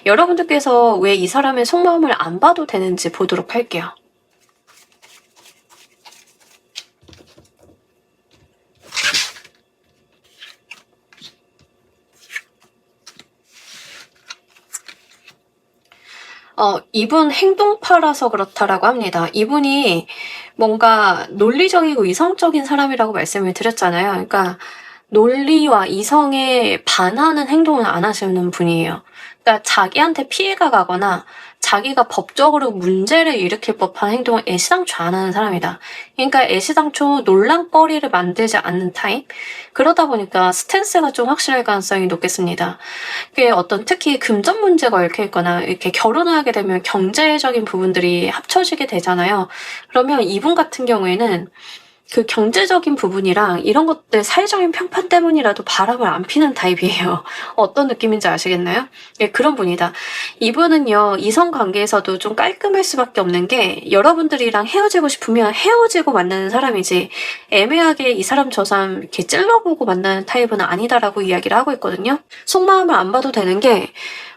여러분들께서 왜 이 사람의 속마음을 안 봐도 되는지 보도록 할게요. 이분 행동파라서 그렇다라고 합니다. 이분이 뭔가 논리적이고 이성적인 사람이라고 말씀을 드렸잖아요. 그러니까 논리와 이성에 반하는 행동은 안 하시는 분이에요. 그러니까 자기한테 피해가 가거나 자기가 법적으로 문제를 일으킬 법한 행동을 애시당초 안 하는 사람이다. 그러니까 애시당초 논란거리를 만들지 않는 타입? 그러다 보니까 스탠스가 좀 확실할 가능성이 높겠습니다. 그게 어떤 특히 금전 문제가 얽혀 있거나 이렇게 결혼을 하게 되면 경제적인 부분들이 합쳐지게 되잖아요. 그러면 이분 같은 경우에는 그 경제적인 부분이랑 이런 것들 사회적인 평판 때문이라도 바람을 안 피는 타입이에요. 어떤 느낌인지 아시겠나요? 예, 그런 분이다. 이분은요, 이성 관계에서도 좀 깔끔할 수밖에 없는 게 여러분들이랑 헤어지고 싶으면 헤어지고 만나는 사람이지 애매하게 이 사람 저 사람 이렇게 찔러보고 만나는 타입은 아니다라고 이야기를 하고 있거든요. 속마음을 안 봐도 되는 게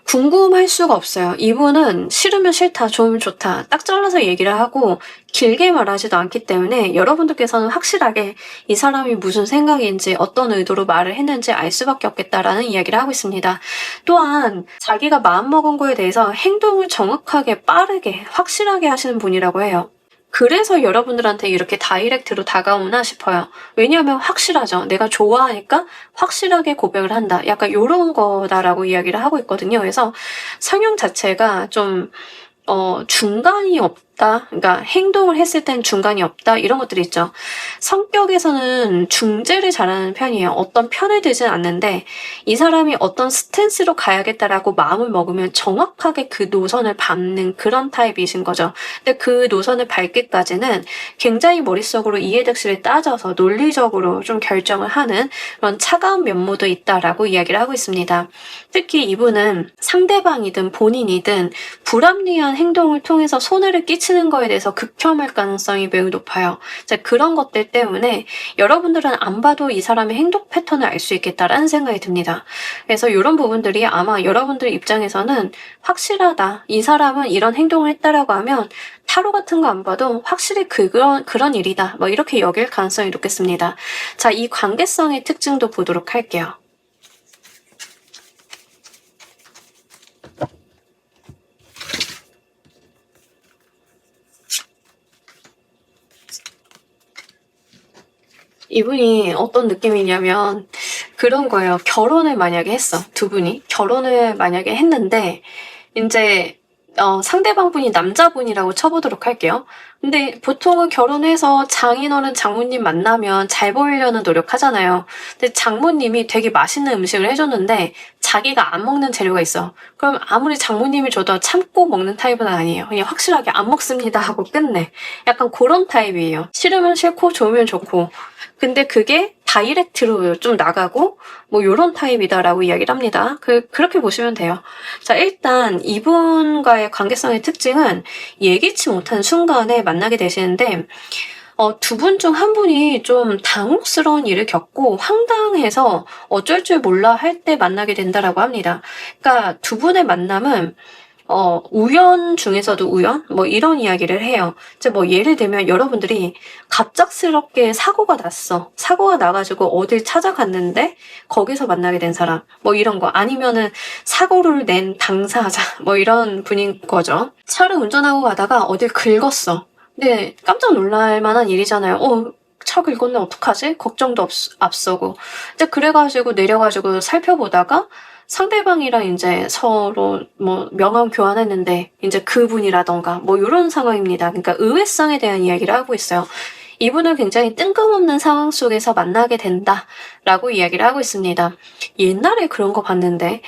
궁금할 수가 없어요. 이분은 싫으면 싫다, 좋으면 좋다, 딱 잘라서 얘기를 하고 길게 말하지도 않기 때문에 여러분들께서는 확실하게 이 사람이 무슨 생각인지 어떤 의도로 말을 했는지 알 수밖에 없겠다라는 이야기를 하고 있습니다. 또한 자기가 마음먹은 거에 대해서 행동을 정확하게 빠르게 확실하게 하시는 분이라고 해요. 그래서 여러분들한테 이렇게 다이렉트로 다가오나 싶어요. 왜냐하면 확실하죠. 내가 좋아하니까 확실하게 고백을 한다. 약간 요런 거다라고 이야기를 하고 있거든요. 그래서 성형 자체가 좀 중간이 없다. 그러니까 행동을 했을 땐 중간이 없다. 이런 것들이 있죠. 성격에서는 중재를 잘하는 편이에요. 어떤 편을 들진 않는데 이 사람이 어떤 스탠스로 가야겠다라고 마음을 먹으면 정확하게 그 노선을 밟는 그런 타입이신 거죠. 근데 그 노선을 밟기까지는 굉장히 머릿속으로 이해득실을 따져서 논리적으로 좀 결정을 하는 그런 차가운 면모도 있다라고 이야기를 하고 있습니다. 특히 이분은 상대방이든 본인이든 불합리한 행동을 통해서 손해를 끼치는 거에 대해서 극혐할 가능성이 매우 높아요. 그런 것들 때문에 여러분들은 안 봐도 이 사람의 행동 패턴을 알 수 있겠다라는 생각이 듭니다. 그래서 이런 부분들이 아마 여러분들 입장에서는 확실하다. 이 사람은 이런 행동을 했다라고 하면 타로 같은 거 안 봐도 확실히 그런 일이다. 뭐 이렇게 여길 가능성이 높겠습니다. 자, 이 관계성의 특징도 보도록 할게요. 이분이 어떤 느낌이냐면 그런 거예요. 결혼을 만약에 했어. 두 분이 결혼을 만약에 했는데 이제 상대방 분이 남자분이라고 쳐보도록 할게요. 근데 보통은 결혼해서 장인어른 장모님 만나면 잘 보이려는 노력하잖아요. 근데 장모님이 되게 맛있는 음식을 해줬는데 자기가 안 먹는 재료가 있어. 그럼 아무리 장모님이 줘도 참고 먹는 타입은 아니에요. 그냥 확실하게 안 먹습니다 하고 끝내. 약간 그런 타입이에요. 싫으면 싫고 좋으면 좋고. 근데 그게 다이렉트로 좀 나가고 뭐 요런 타입이다라고 이야기를 합니다. 그렇게 보시면 돼요. 자, 일단 이분과의 관계성의 특징은 예기치 못한 순간에 만나게 되시는데 두 분 중 한 분이 좀 당혹스러운 일을 겪고 황당해서 어쩔 줄 몰라 할 때 만나게 된다라고 합니다. 그러니까 두 분의 만남은 우연 중에서도 우연? 뭐 이런 이야기를 해요. 이제 뭐 예를 들면 여러분들이 갑작스럽게 사고가 났어. 사고가 나가지고 어딜 찾아갔는데 거기서 만나게 된 사람. 뭐 이런 거. 아니면은 사고를 낸 당사자. 뭐 이런 분인 거죠. 차를 운전하고 가다가 어딜 긁었어. 근데 깜짝 놀랄 만한 일이잖아요. 차 긁었네 어떡하지? 걱정도 앞서고. 이제 그래가지고 내려가지고 살펴보다가 상대방이랑 이제 서로 뭐 명함 교환했는데 이제 그분이라던가 뭐 이런 상황입니다. 그러니까 의외성에 대한 이야기를 하고 있어요. 이분을 굉장히 뜬금없는 상황 속에서 만나게 된다라고 이야기를 하고 있습니다. 옛날에 그런 거 봤는데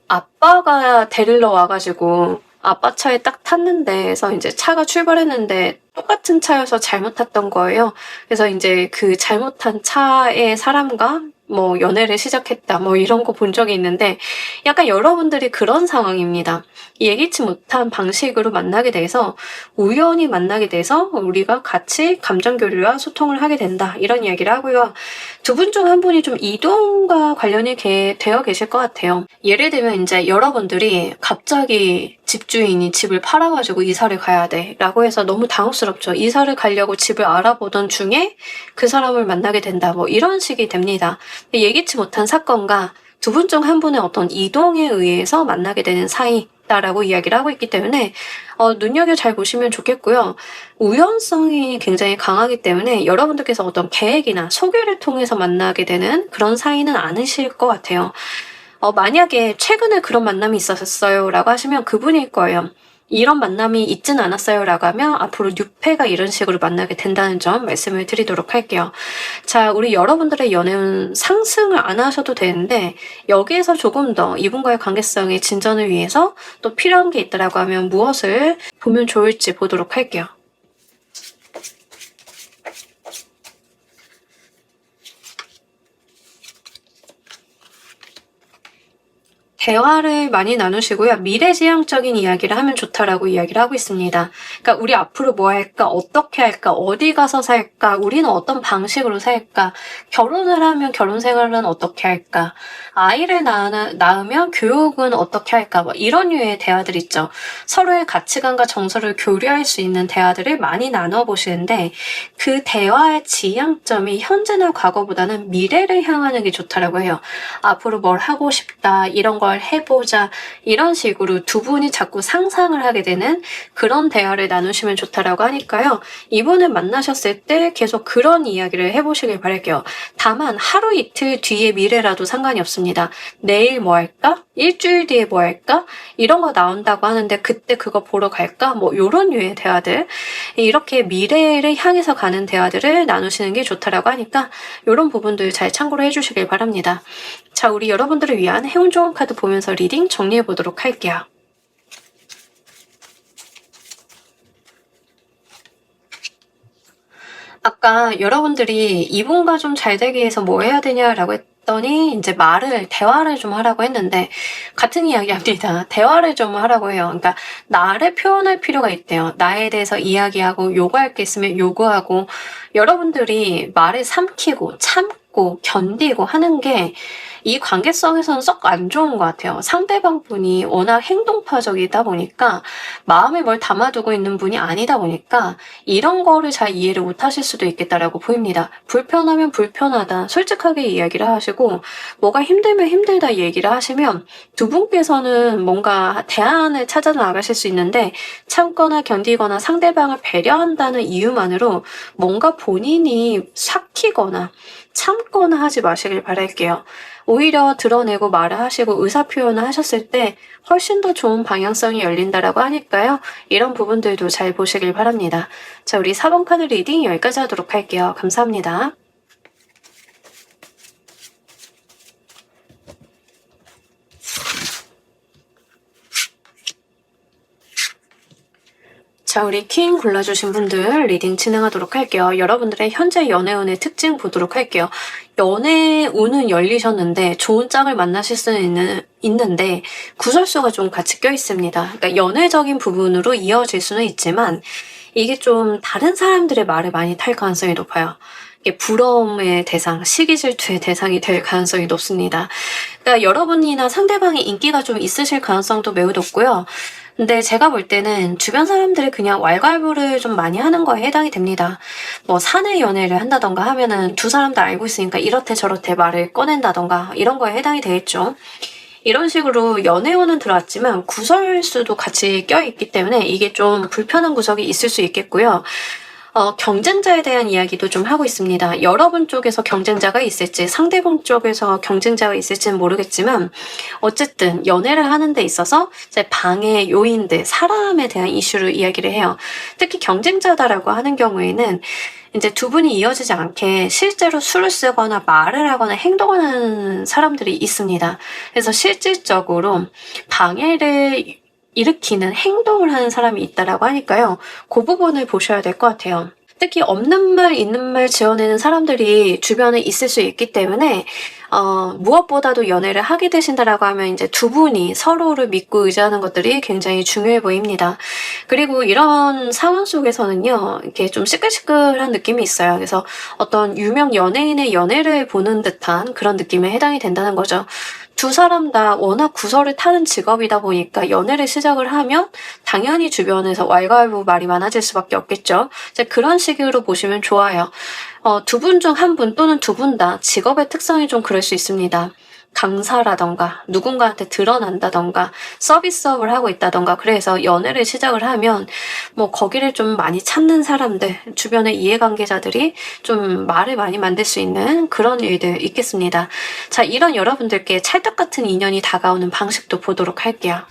아빠가 데리러 와가지고 아빠 차에 딱 탔는데서 이제 차가 출발했는데 똑같은 차여서 잘못 탔던 거예요. 그래서 이제 그 잘못한 차의 사람과 뭐 연애를 시작했다 뭐 이런 거 본 적이 있는데 약간 여러분들이 그런 상황입니다. 예기치 못한 방식으로 만나게 돼서 우연히 만나게 돼서 우리가 같이 감정 교류와 소통을 하게 된다 이런 이야기를 하고요. 두 분 중 한 분이 좀 이동과 관련이 되어 계실 것 같아요. 예를 들면 이제 여러분들이 갑자기 집주인이 집을 팔아가지고 이사를 가야 돼 라고 해서 너무 당혹스럽죠. 이사를 가려고 집을 알아보던 중에 그 사람을 만나게 된다 뭐 이런 식이 됩니다. 예기치 못한 사건과 두 분 중 한 분의 어떤 이동에 의해서 만나게 되는 사이다라고 이야기를 하고 있기 때문에 눈여겨 잘 보시면 좋겠고요. 우연성이 굉장히 강하기 때문에 여러분들께서 어떤 계획이나 소개를 통해서 만나게 되는 그런 사이는 아니실 것 같아요. 만약에 최근에 그런 만남이 있었어요 라고 하시면 그분일 거예요. 이런 만남이 있진 않았어요 라고 하면 앞으로 뉴페가 이런 식으로 만나게 된다는 점 말씀을 드리도록 할게요. 자, 우리 여러분들의 연애운 상승을 안 하셔도 되는데 여기에서 조금 더 이분과의 관계성의 진전을 위해서 또 필요한 게 있다라고 하면 무엇을 보면 좋을지 보도록 할게요. 대화를 많이 나누시고요. 미래지향적인 이야기를 하면 좋다라고 이야기를 하고 있습니다. 그러니까 우리 앞으로 뭐 할까? 어떻게 할까? 어디 가서 살까? 우리는 어떤 방식으로 살까? 결혼을 하면 결혼 생활은 어떻게 할까? 아이를 낳으면 교육은 어떻게 할까? 뭐 이런 류의 대화들 있죠. 서로의 가치관과 정서를 교류할 수 있는 대화들을 많이 나눠보시는데 그 대화의 지향점이 현재나 과거보다는 미래를 향하는 게 좋다라고 해요. 앞으로 뭘 하고 싶다. 이런 걸 해보자 이런 식으로 두 분이 자꾸 상상을 하게 되는 그런 대화를 나누시면 좋다라고 하니까요. 이분을 만나셨을 때 계속 그런 이야기를 해보시길 바랄게요. 다만 하루 이틀 뒤의 미래라도 상관이 없습니다. 내일 뭐 할까? 일주일 뒤에 뭐 할까? 이런 거 나온다고 하는데 그때 그거 보러 갈까? 뭐 이런 류의 대화들 이렇게 미래를 향해서 가는 대화들을 나누시는 게 좋다라고 하니까 이런 부분들 잘 참고를 해주시길 바랍니다. 자, 우리 여러분들을 위한 행운 조언 카드 보면서 리딩 정리해 보도록 할게요. 아까 여러분들이 이분과 좀 잘 되기 위해서 뭐 해야 되냐라고 했더니 이제 대화를 좀 하라고 했는데 같은 이야기합니다. 대화를 좀 하라고 해요. 그러니까 나를 표현할 필요가 있대요. 나에 대해서 이야기하고 요구할 게 있으면 요구하고 여러분들이 말을 삼키고 참고 견디고 하는 게 이 관계성에서는 썩 안 좋은 것 같아요. 상대방 분이 워낙 행동파적이다 보니까 마음에 뭘 담아두고 있는 분이 아니다 보니까 이런 거를 잘 이해를 못 하실 수도 있겠다라고 보입니다. 불편하면 불편하다 솔직하게 이야기를 하시고 뭐가 힘들면 힘들다 얘기를 하시면 두 분께서는 뭔가 대안을 찾아 나가실 수 있는데 참거나 견디거나 상대방을 배려한다는 이유만으로 뭔가 본인이 삭히거나 참거나 하지 마시길 바랄게요. 오히려 드러내고 말을 하시고 의사표현을 하셨을 때 훨씬 더 좋은 방향성이 열린다라고 하니까요. 이런 부분들도 잘 보시길 바랍니다. 자, 우리 4번 카드 리딩 여기까지 하도록 할게요. 감사합니다. 자, 우리 퀸 골라주신 분들 리딩 진행하도록 할게요. 여러분들의 현재 연애운의 특징 보도록 할게요. 연애운은 열리셨는데 좋은 짝을 만나실 수는 있는데 구설수가 좀 같이 껴있습니다. 그러니까 연애적인 부분으로 이어질 수는 있지만 이게 좀 다른 사람들의 말을 많이 탈 가능성이 높아요. 이게 부러움의 대상, 시기 질투의 대상이 될 가능성이 높습니다. 그러니까 여러분이나 상대방이 인기가 좀 있으실 가능성도 매우 높고요. 근데 제가 볼 때는 주변 사람들이 그냥 왈가왈부를 좀 많이 하는 거에 해당이 됩니다. 뭐 사내 연애를 한다던가 하면은 두 사람 다 알고 있으니까 이렇대 저렇대 말을 꺼낸다던가 이런 거에 해당이 되겠죠. 이런 식으로 연애운은 들어왔지만 구설수도 같이 껴있기 때문에 이게 좀 불편한 구석이 있을 수 있겠고요. 경쟁자에 대한 이야기도 좀 하고 있습니다. 여러분 쪽에서 경쟁자가 있을지 상대방 쪽에서 경쟁자가 있을지는 모르겠지만 어쨌든 연애를 하는 데 있어서 이제 방해 요인들, 사람에 대한 이슈를 이야기를 해요. 특히 경쟁자다라고 하는 경우에는 이제 두 분이 이어지지 않게 실제로 술을 쓰거나 말을 하거나 행동을 하는 사람들이 있습니다. 그래서 실질적으로 방해를 일으키는 행동을 하는 사람이 있다라고 하니까요. 그 부분을 보셔야 될 것 같아요. 특히 없는 말 있는 말 지어내는 사람들이 주변에 있을 수 있기 때문에 무엇보다도 연애를 하게 되신다라고 하면 이제 두 분이 서로를 믿고 의지하는 것들이 굉장히 중요해 보입니다. 그리고 이런 상황 속에서는요, 이렇게 좀 시끌시끌한 느낌이 있어요. 그래서 어떤 유명 연예인의 연애를 보는 듯한 그런 느낌에 해당이 된다는 거죠. 두 사람 다 워낙 구설을 타는 직업이다 보니까 연애를 시작을 하면 당연히 주변에서 왈가왈부 말이 많아질 수밖에 없겠죠. 이제 그런 식으로 보시면 좋아요. 두 분 중 한 분 또는 두 분 다 직업의 특성이 좀 그럴 수 있습니다. 강사라던가 누군가한테 드러난다던가 서비스업을 하고 있다던가 그래서 연애를 시작을 하면 뭐 거기를 좀 많이 찾는 사람들 주변의 이해관계자들이 좀 말을 많이 만들 수 있는 그런 일들 있겠습니다. 자, 이런 여러분들께 찰떡 같은 인연이 다가오는 방식도 보도록 할게요.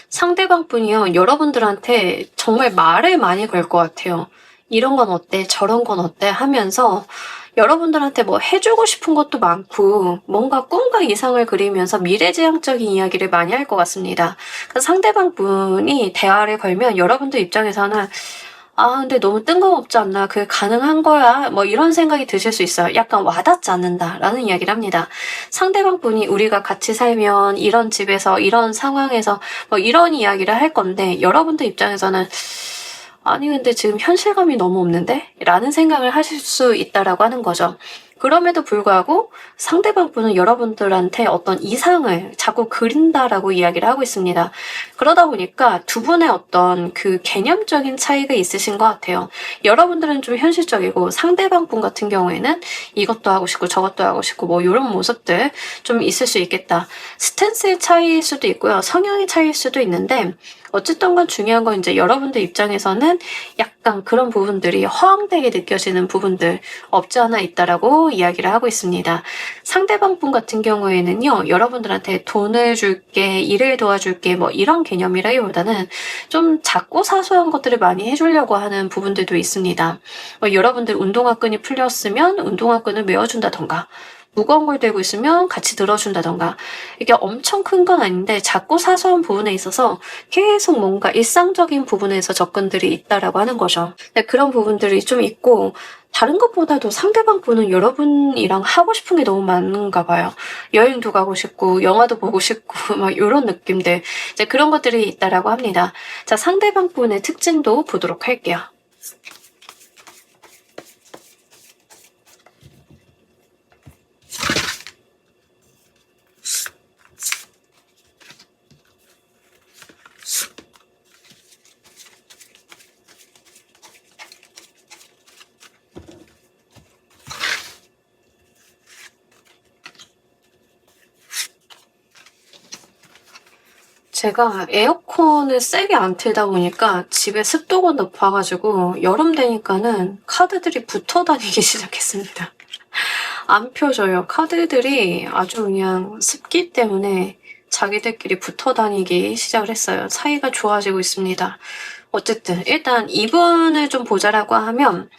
상대방 분이요, 여러분들한테 정말 말을 많이 걸 것 같아요. 이런 건 어때? 저런 건 어때? 하면서 여러분들한테 뭐 해주고 싶은 것도 많고 뭔가 꿈과 이상을 그리면서 미래지향적인 이야기를 많이 할 것 같습니다. 상대방 분이 대화를 걸면 여러분들 입장에서는 근데 너무 뜬금없지 않나? 그게 가능한 거야? 뭐 이런 생각이 드실 수 있어요. 약간 와닿지 않는다 라는 이야기를 합니다. 상대방 분이 우리가 같이 살면 이런 집에서 이런 상황에서 뭐 이런 이야기를 할 건데 여러분들 입장에서는 아니 근데 지금 현실감이 너무 없는데? 라는 생각을 하실 수 있다라고 하는 거죠. 그럼에도 불구하고 상대방 분은 여러분들한테 어떤 이상을 자꾸 그린다라고 이야기를 하고 있습니다. 그러다 보니까 두 분의 어떤 그 개념적인 차이가 있으신 것 같아요. 여러분들은 좀 현실적이고 상대방 분 같은 경우에는 이것도 하고 싶고 저것도 하고 싶고 뭐 이런 모습들 좀 있을 수 있겠다. 스탠스의 차이일 수도 있고요. 성향의 차이일 수도 있는데 어쨌든 간 중요한 건 이제 여러분들 입장에서는 약간 그런 부분들이 허황되게 느껴지는 부분들 없지 않아 있다라고 이야기를 하고 있습니다. 상대방 분 같은 경우에는요, 여러분들한테 돈을 줄게, 일을 도와줄게, 뭐 이런 개념이라기보다는 좀 작고 사소한 것들을 많이 해주려고 하는 부분들도 있습니다. 뭐 여러분들 운동화 끈이 풀렸으면 운동화 끈을 메어준다던가, 무거운 걸 들고 있으면 같이 들어준다던가 이게 엄청 큰 건 아닌데 작고 사소한 부분에 있어서 계속 뭔가 일상적인 부분에서 접근들이 있다라고 하는 거죠. 그런 부분들이 좀 있고 다른 것보다도 상대방 분은 여러분이랑 하고 싶은 게 너무 많은가 봐요. 여행도 가고 싶고 영화도 보고 싶고 막 이런 느낌들 이제 그런 것들이 있다라고 합니다. 자, 상대방 분의 특징도 보도록 할게요. 제가 에어컨을 세게 안 틀다 보니까 집에 습도가 높아가지고 여름 되니까는 카드들이 붙어 다니기 시작했습니다. 안 펴져요. 카드들이 아주 그냥 습기 때문에 자기들끼리 붙어 다니기 시작을 했어요. 사이가 좋아지고 있습니다. 어쨌든 일단 이분을 좀 보자라고 하면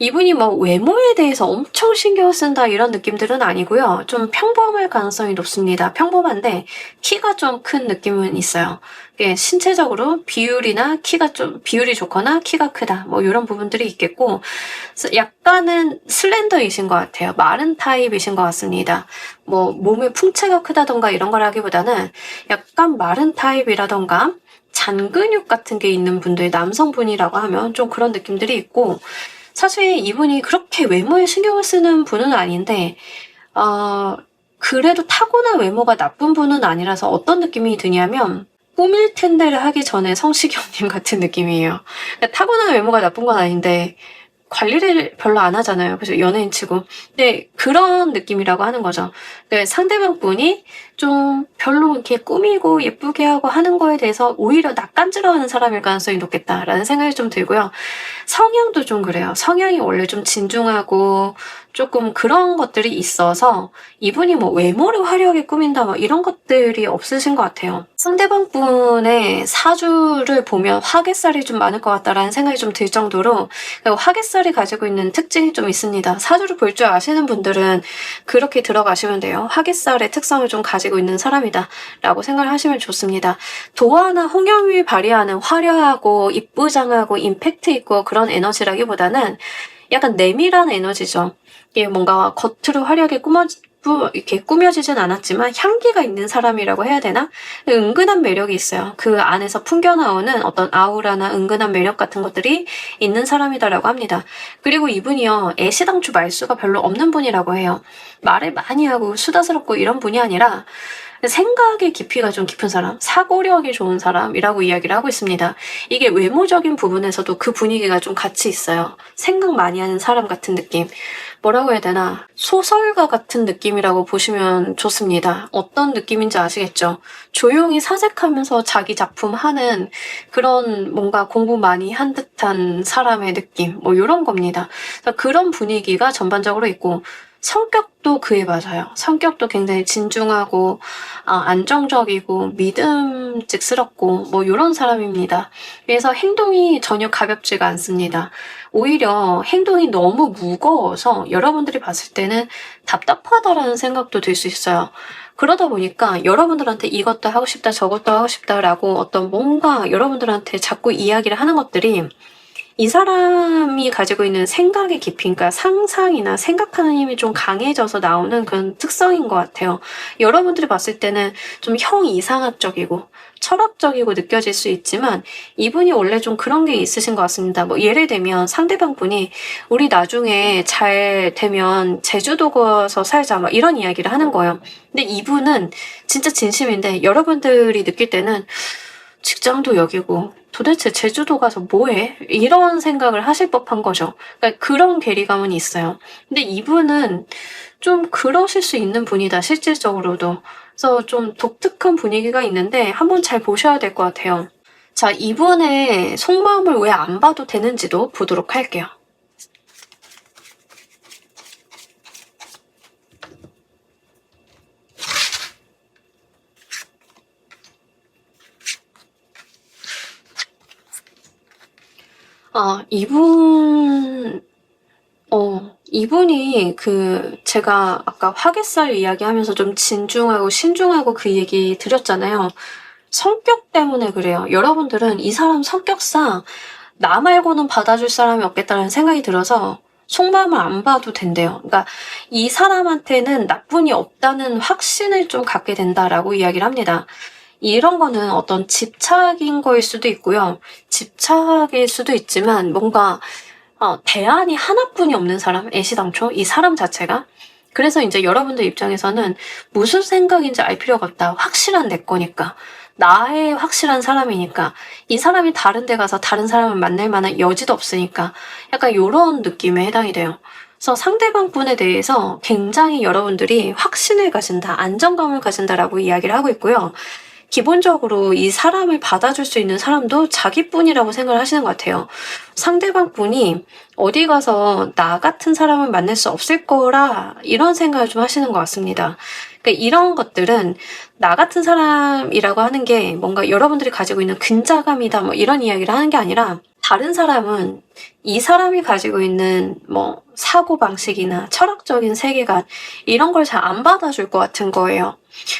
이분이 뭐 외모에 대해서 엄청 신경을 쓴다 이런 느낌들은 아니고요. 좀 평범할 가능성이 높습니다. 평범한데 키가 좀 큰 느낌은 있어요. 이게 신체적으로 비율이나 키가 좀 비율이 좋거나 키가 크다 뭐 이런 부분들이 있겠고, 그래서 약간은 슬렌더이신 것 같아요. 마른 타입이신 것 같습니다. 뭐 몸에 풍채가 크다던가 이런 거라기보다는 약간 마른 타입이라던가 잔근육 같은 게 있는 분들, 남성분이라고 하면 좀 그런 느낌들이 있고, 사실 이분이 그렇게 외모에 신경을 쓰는 분은 아닌데, 그래도 타고난 외모가 나쁜 분은 아니라서 어떤 느낌이 드냐면, 꾸밀 텐데를 하기 전에 성시경님 같은 느낌이에요. 그러니까 타고난 외모가 나쁜 건 아닌데, 관리를 별로 안 하잖아요. 그래서 연예인 치고. 근데 그런 느낌이라고 하는 거죠. 그러니까 상대방 분이 좀 별로 이렇게 꾸미고 예쁘게 하고 하는 거에 대해서 오히려 낯간지러워하는 사람일 가능성이 높겠다라는 생각이 좀 들고요. 성향도 좀 그래요. 성향이 원래 좀 진중하고 조금 그런 것들이 있어서 이분이 뭐 외모를 화려하게 꾸민다 뭐 이런 것들이 없으신 것 같아요. 상대방 분의 사주를 보면 화개살이 좀 많을 것 같다라는 생각이 좀 들 정도로, 화개살이 가지고 있는 특징이 좀 있습니다. 사주를 볼 줄 아시는 분들은 그렇게 들어가시면 돼요. 화개살의 특성을 좀 가지고 있는 사람이다 라고 생각을 하시면 좋습니다. 도화나 홍염이 발휘하는 화려하고 이쁘장하고 임팩트 있고 그런 에너지라기보다는 약간 내밀한 에너지죠. 이게 뭔가 겉으로 화려하게 이렇게 꾸며지진 않았지만 향기가 있는 사람이라고 해야 되나? 은근한 매력이 있어요. 그 안에서 풍겨나오는 어떤 아우라나 은근한 매력 같은 것들이 있는 사람이다라고 합니다. 그리고 이분이요, 애시당초 말수가 별로 없는 분이라고 해요. 말을 많이 하고 수다스럽고 이런 분이 아니라 생각의 깊이가 좀 깊은 사람, 사고력이 좋은 사람이라고 이야기를 하고 있습니다. 이게 외모적인 부분에서도 그 분위기가 좀 같이 있어요. 생각 많이 하는 사람 같은 느낌. 뭐라고 해야 되나? 소설가 같은 느낌이라고 보시면 좋습니다. 어떤 느낌인지 아시겠죠? 조용히 사색하면서 자기 작품 하는 그런 뭔가 공부 많이 한 듯한 사람의 느낌, 뭐 이런 겁니다. 그런 분위기가 전반적으로 있고, 성격도 그에 맞아요. 성격도 굉장히 진중하고 안정적이고 믿음직스럽고 뭐 이런 사람입니다. 그래서 행동이 전혀 가볍지가 않습니다. 오히려 행동이 너무 무거워서 여러분들이 봤을 때는 답답하다라는 생각도 들 수 있어요. 그러다 보니까 여러분들한테 이것도 하고 싶다 저것도 하고 싶다라고 어떤 뭔가 여러분들한테 자꾸 이야기를 하는 것들이 이 사람이 가지고 있는 생각의 깊이, 그러니까 상상이나 생각하는 힘이 좀 강해져서 나오는 그런 특성인 것 같아요. 여러분들이 봤을 때는 좀 형이상학적이고 철학적이고 느껴질 수 있지만 이분이 원래 좀 그런 게 있으신 것 같습니다. 뭐 예를 들면 상대방 분이 우리 나중에 잘 되면 제주도 가서 살자 막 이런 이야기를 하는 거예요. 근데 이분은 진짜 진심인데 여러분들이 느낄 때는 직장도 여기고 도대체 제주도 가서 뭐해? 이런 생각을 하실 법한 거죠. 그러니까 그런 괴리감은 있어요. 근데 이분은 좀 그러실 수 있는 분이다, 실질적으로도. 그래서 좀 독특한 분위기가 있는데 한번 잘 보셔야 될 것 같아요. 자, 이분의 속마음을 왜 안 봐도 되는지도 보도록 할게요. 이분이 제가 아까 화개살 이야기하면서 좀 진중하고 신중하고 그 얘기 드렸잖아요. 성격 때문에 그래요. 여러분들은 이 사람 성격상 나 말고는 받아줄 사람이 없겠다는 생각이 들어서 속마음을 안 봐도 된대요. 그러니까 이 사람한테는 나쁜이 없다는 확신을 좀 갖게 된다라고 이야기를 합니다. 이런 거는 어떤 집착인 거일 수도 있고요. 집착일 수도 있지만 뭔가 대안이 하나뿐이 없는 사람, 애시당초 이 사람 자체가. 그래서 이제 여러분들 입장에서는 무슨 생각인지 알 필요가 없다. 확실한 내 거니까. 나의 확실한 사람이니까. 이 사람이 다른 데 가서 다른 사람을 만날 만한 여지도 없으니까. 약간 요런 느낌에 해당이 돼요. 그래서 상대방 분에 대해서 굉장히 여러분들이 확신을 가진다, 안정감을 가진다라고 이야기를 하고 있고요. 기본적으로 이 사람을 받아줄 수 있는 사람도 자기뿐이라고 생각을 하시는 것 같아요. 상대방 분이 어디 가서 나 같은 사람을 만날 수 없을 거라 이런 생각을 좀 하시는 것 같습니다. 그러니까 이런 것들은 나 같은 사람이라고 하는 게 뭔가 여러분들이 가지고 있는 근자감이다 뭐 이런 이야기를 하는 게 아니라 다른 사람은 이 사람이 가지고 있는 뭐 사고방식이나 철학적인 세계관 이런 걸 잘 안 받아줄 것 같은 거예요.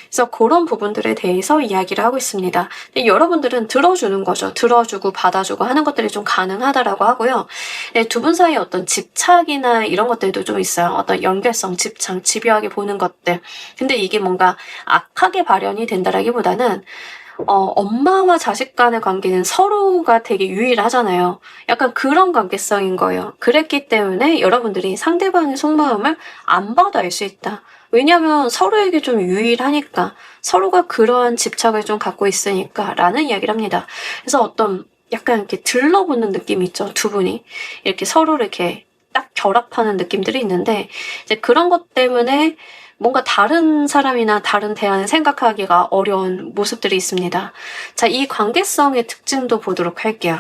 그래서 그런 부분들에 대해서 이야기를 하고 있습니다. 근데 여러분들은 들어주는 거죠. 들어주고 받아주고 하는 것들이 좀 가능하다라고 하고요. 네, 두 분 사이에 어떤 집착이나 이런 것들도 좀 있어요. 어떤 연결성, 집착, 집요하게 보는 것들. 근데 이게 뭔가 악하게 발현이 된다라기보다는 엄마와 자식 간의 관계는 서로가 되게 유일하잖아요. 약간 그런 관계성인 거예요. 그랬기 때문에 여러분들이 상대방의 속마음을 안 봐도 알 수 있다. 왜냐하면 서로에게 좀 유일하니까, 서로가 그러한 집착을 좀 갖고 있으니까 라는 이야기를 합니다. 그래서 어떤 약간 이렇게 들러붙는 느낌이 있죠. 두 분이 이렇게 서로를 이렇게 딱 결합하는 느낌들이 있는데, 이제 그런 것 때문에 뭔가 다른 사람이나 다른 대안을 생각하기가 어려운 모습들이 있습니다. 자, 이 관계성의 특징도 보도록 할게요.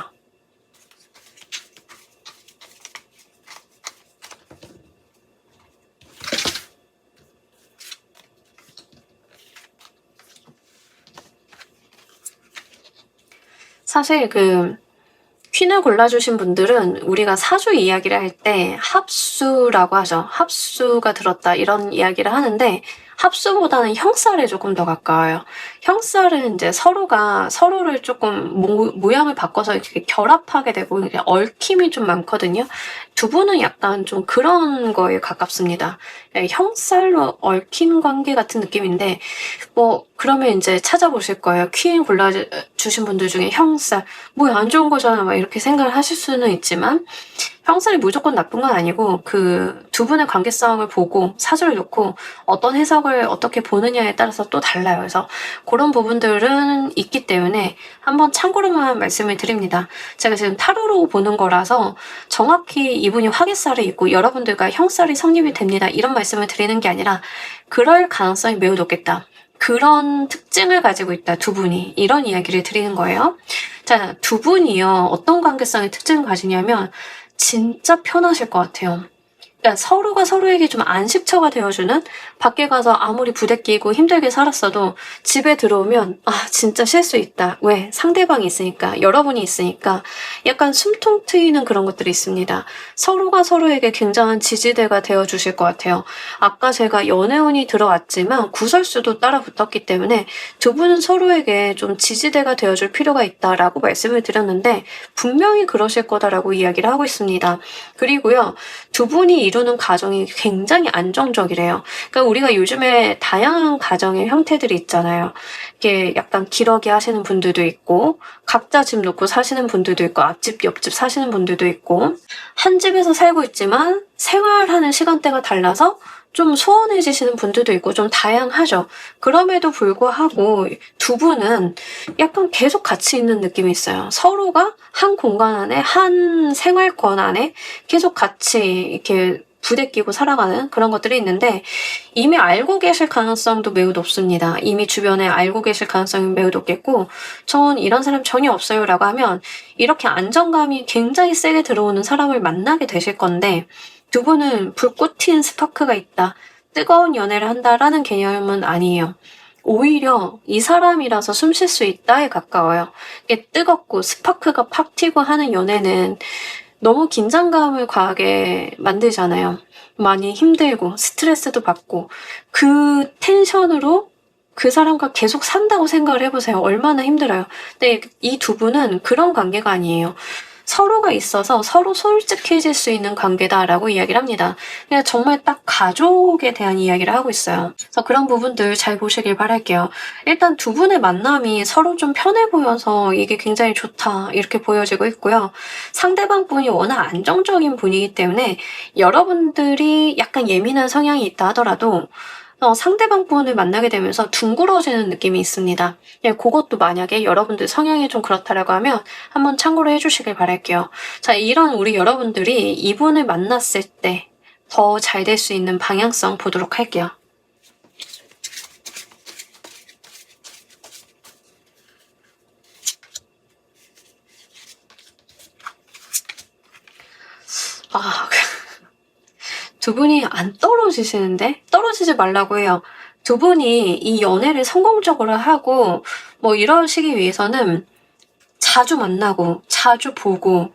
사실 퀸을 골라주신 분들은 우리가 사주 이야기를 할 때 합수라고 하죠. 합수가 들었다 이런 이야기를 하는데 합수보다는 형살에 조금 더 가까워요. 형살은 이제 서로가 서로를 조금 모양을 바꿔서 이렇게 결합하게 되고 이렇게 얽힘이 좀 많거든요. 두 분은 약간 좀 그런 거에 가깝습니다. 네, 형살로 얽힌 관계 같은 느낌인데 뭐 그러면 이제 찾아보실 거예요. 퀸 골라주신 분들 중에 형살 뭐야 안 좋은 거잖아 막 이렇게 생각을 하실 수는 있지만 형살이 무조건 나쁜 건 아니고 그 두 분의 관계성을 보고 사주를 놓고 어떤 해석을 어떻게 보느냐에 따라서 또 달라요. 그래서 그런 부분들은 있기 때문에 한번 참고로만 말씀을 드립니다. 제가 지금 타로로 보는 거라서 정확히 이분이 화기살이 있고 여러분들과 형살이 성립이 됩니다. 이런 말씀을 드리는 게 아니라 그럴 가능성이 매우 높겠다. 그런 특징을 가지고 있다, 두 분이. 이런 이야기를 드리는 거예요. 자, 두 분이요. 어떤 관계성의 특징을 가지냐면 진짜 편하실 것 같아요. 그러니까 서로가 서로에게 좀 안식처가 되어주는 밖에 가서 아무리 부대끼고 힘들게 살았어도 집에 들어오면 아 진짜 쉴 수 있다. 왜? 상대방이 있으니까 여러분이 있으니까 약간 숨통 트이는 그런 것들이 있습니다. 서로가 서로에게 굉장한 지지대가 되어주실 것 같아요. 아까 제가 연애운이 들어왔지만 구설수도 따라 붙었기 때문에 두 분은 서로에게 좀 지지대가 되어줄 필요가 있다라고 말씀을 드렸는데 분명히 그러실 거다라고 이야기를 하고 있습니다. 그리고요. 두 분이 이루는 가정이 굉장히 안정적이래요. 그러니까 우리가 요즘에 다양한 가정의 형태들이 있잖아요. 이게 약간 기러기 하시는 분들도 있고 각자 집 놓고 사시는 분들도 있고 앞집 옆집 사시는 분들도 있고 한 집에서 살고 있지만 생활하는 시간대가 달라서 좀 소원해지시는 분들도 있고 좀 다양하죠. 그럼에도 불구하고 두 분은 약간 계속 같이 있는 느낌이 있어요. 서로가 한 공간 안에 한 생활권 안에 계속 같이 이렇게 부대끼고 살아가는 그런 것들이 있는데 이미 알고 계실 가능성도 매우 높습니다. 이미 주변에 알고 계실 가능성이 매우 높겠고 전 이런 사람 전혀 없어요 라고 하면 이렇게 안정감이 굉장히 세게 들어오는 사람을 만나게 되실 건데 두 분은 불꽃 튄 스파크가 있다. 뜨거운 연애를 한다라는 개념은 아니에요. 오히려 이 사람이라서 숨 쉴 수 있다에 가까워요. 이게 뜨겁고 스파크가 팍 튀고 하는 연애는 너무 긴장감을 과하게 만들잖아요. 많이 힘들고 스트레스도 받고 그 텐션으로 그 사람과 계속 산다고 생각을 해보세요. 얼마나 힘들어요. 근데 이 두 분은 그런 관계가 아니에요. 서로가 있어서 서로 솔직해질 수 있는 관계다라고 이야기를 합니다. 그냥 정말 딱 가족에 대한 이야기를 하고 있어요. 그래서 그런 부분들 잘 보시길 바랄게요. 일단 두 분의 만남이 서로 좀 편해 보여서 이게 굉장히 좋다 이렇게 보여지고 있고요. 상대방 분이 워낙 안정적인 분이기 때문에 여러분들이 약간 예민한 성향이 있다 하더라도 상대방 분을 만나게 되면서 둥그러지는 느낌이 있습니다. 예, 그것도 만약에 여러분들 성향이 좀 그렇다라고 하면 한번 참고로 해주시길 바랄게요. 자, 이런 우리 여러분들이 이분을 만났을 때 더 잘 될 수 있는 방향성 보도록 할게요. 아, 두 분이 안 떨어지시는데? 떨어지지 말라고 해요. 두 분이 이 연애를 성공적으로 하고 뭐 이러시기 위해서는 자주 만나고 자주 보고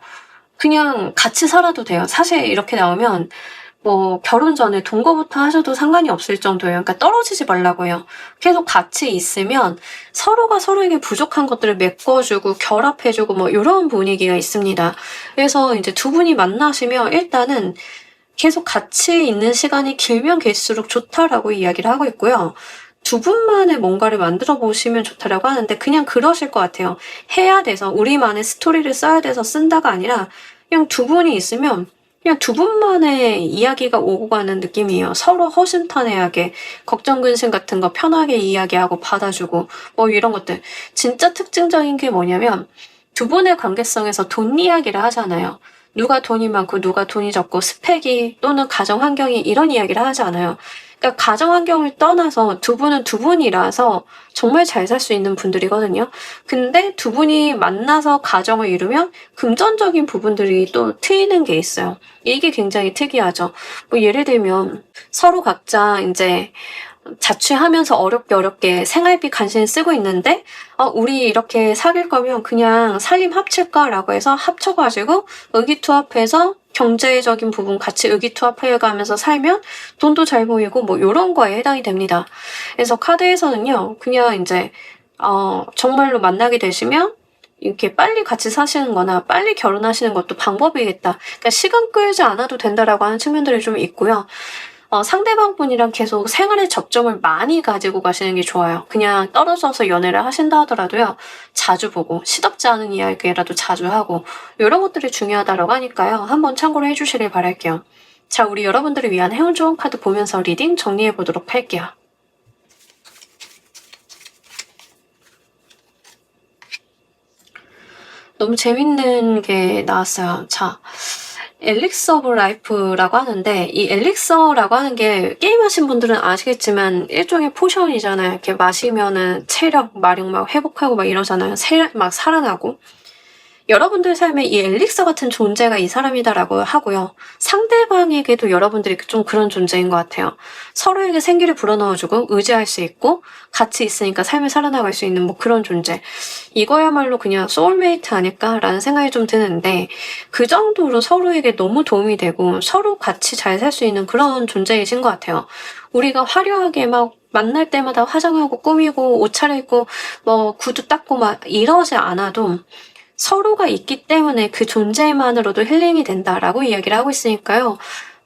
그냥 같이 살아도 돼요. 사실 이렇게 나오면 뭐 결혼 전에 동거부터 하셔도 상관이 없을 정도예요. 그러니까 떨어지지 말라고 해요. 계속 같이 있으면 서로가 서로에게 부족한 것들을 메꿔주고 결합해주고 뭐 이런 분위기가 있습니다. 그래서 이제 두 분이 만나시면 일단은 계속 같이 있는 시간이 길면 길수록 좋다라고 이야기를 하고 있고요. 두 분만의 뭔가를 만들어 보시면 좋다라고 하는데 그냥 그러실 것 같아요. 해야 돼서 우리만의 스토리를 써야 돼서 쓴다가 아니라 그냥 두 분이 있으면 그냥 두 분만의 이야기가 오고 가는 느낌이에요. 서로 허심탄회하게 걱정 근심 같은 거 편하게 이야기하고 받아주고 뭐 이런 것들. 진짜 특징적인 게 뭐냐면 두 분의 관계성에서 돈 이야기를 하잖아요. 누가 돈이 많고 누가 돈이 적고 스펙이 또는 가정 환경이 이런 이야기를 하지 않아요. 그러니까 가정 환경을 떠나서 두 분은 두 분이라서 정말 잘 살 수 있는 분들이거든요. 근데 두 분이 만나서 가정을 이루면 금전적인 부분들이 또 트이는 게 있어요. 이게 굉장히 특이하죠. 뭐 예를 들면 서로 각자 이제 자취하면서 어렵게 생활비 간신히 쓰고 있는데 우리 이렇게 사귈 거면 그냥 살림 합칠까라고 해서 합쳐가지고 의기투합해서 경제적인 부분 같이 의기투합해가면서 살면 돈도 잘 모이고 뭐 이런 거에 해당이 됩니다. 그래서 카드에서는요 그냥 이제 정말로 만나게 되시면 이렇게 빨리 같이 사시는 거나 빨리 결혼하시는 것도 방법이겠다. 그러니까 시간 끌지 않아도 된다라고 하는 측면들이 좀 있고요. 상대방 분이랑 계속 생활의 접점을 많이 가지고 가시는 게 좋아요. 그냥 떨어져서 연애를 하신다 하더라도요. 자주 보고 시덥지 않은 이야기라도 자주 하고 이런 것들이 중요하다고 하니까요. 한번 참고를 해주시길 바랄게요. 자, 우리 여러분들을 위한 행운 좋은 카드 보면서 리딩 정리해 보도록 할게요. 너무 재밌는 게 나왔어요. 자, 엘릭서 오브 라이프라고 하는데 이 엘릭서라고 하는 게 게임하신 분들은 아시겠지만 일종의 포션이잖아요. 이렇게 마시면은 체력, 마력 막 회복하고 막 이러잖아요. 막 살아나고. 여러분들 삶에 이 엘릭서 같은 존재가 이 사람이다라고 하고요. 상대방에게도 여러분들이 좀 그런 존재인 것 같아요. 서로에게 생기를 불어넣어주고 의지할 수 있고 같이 있으니까 삶을 살아나갈 수 있는 뭐 그런 존재. 이거야말로 그냥 소울메이트 아닐까라는 생각이 좀 드는데 그 정도로 서로에게 너무 도움이 되고 서로 같이 잘 살 수 있는 그런 존재이신 것 같아요. 우리가 화려하게 막 만날 때마다 화장하고 꾸미고 옷 차려입고 뭐 구두 닦고 막 이러지 않아도 서로가 있기 때문에 그 존재만으로도 힐링이 된다라고 이야기를 하고 있으니까요.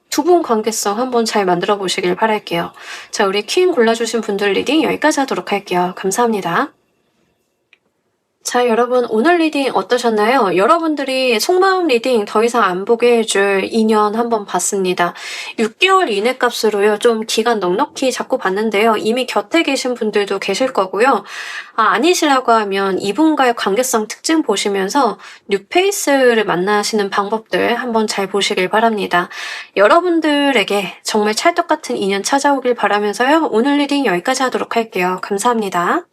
두 분 관계성 한번 잘 만들어 보시길 바랄게요. 자, 우리 퀸 골라주신 분들 리딩 여기까지 하도록 할게요. 감사합니다. 자, 여러분 오늘 리딩 어떠셨나요? 여러분들이 속마음 리딩 더 이상 안 보게 해줄 인연 한번 봤습니다. 6개월 이내 값으로요. 좀 기간 넉넉히 잡고 봤는데요. 이미 곁에 계신 분들도 계실 거고요. 아니시라고 하면 이분과의 관계성 특징 보시면서 뉴페이스를 만나시는 방법들 한번 잘 보시길 바랍니다. 여러분들에게 정말 찰떡 같은 인연 찾아오길 바라면서요. 오늘 리딩 여기까지 하도록 할게요. 감사합니다.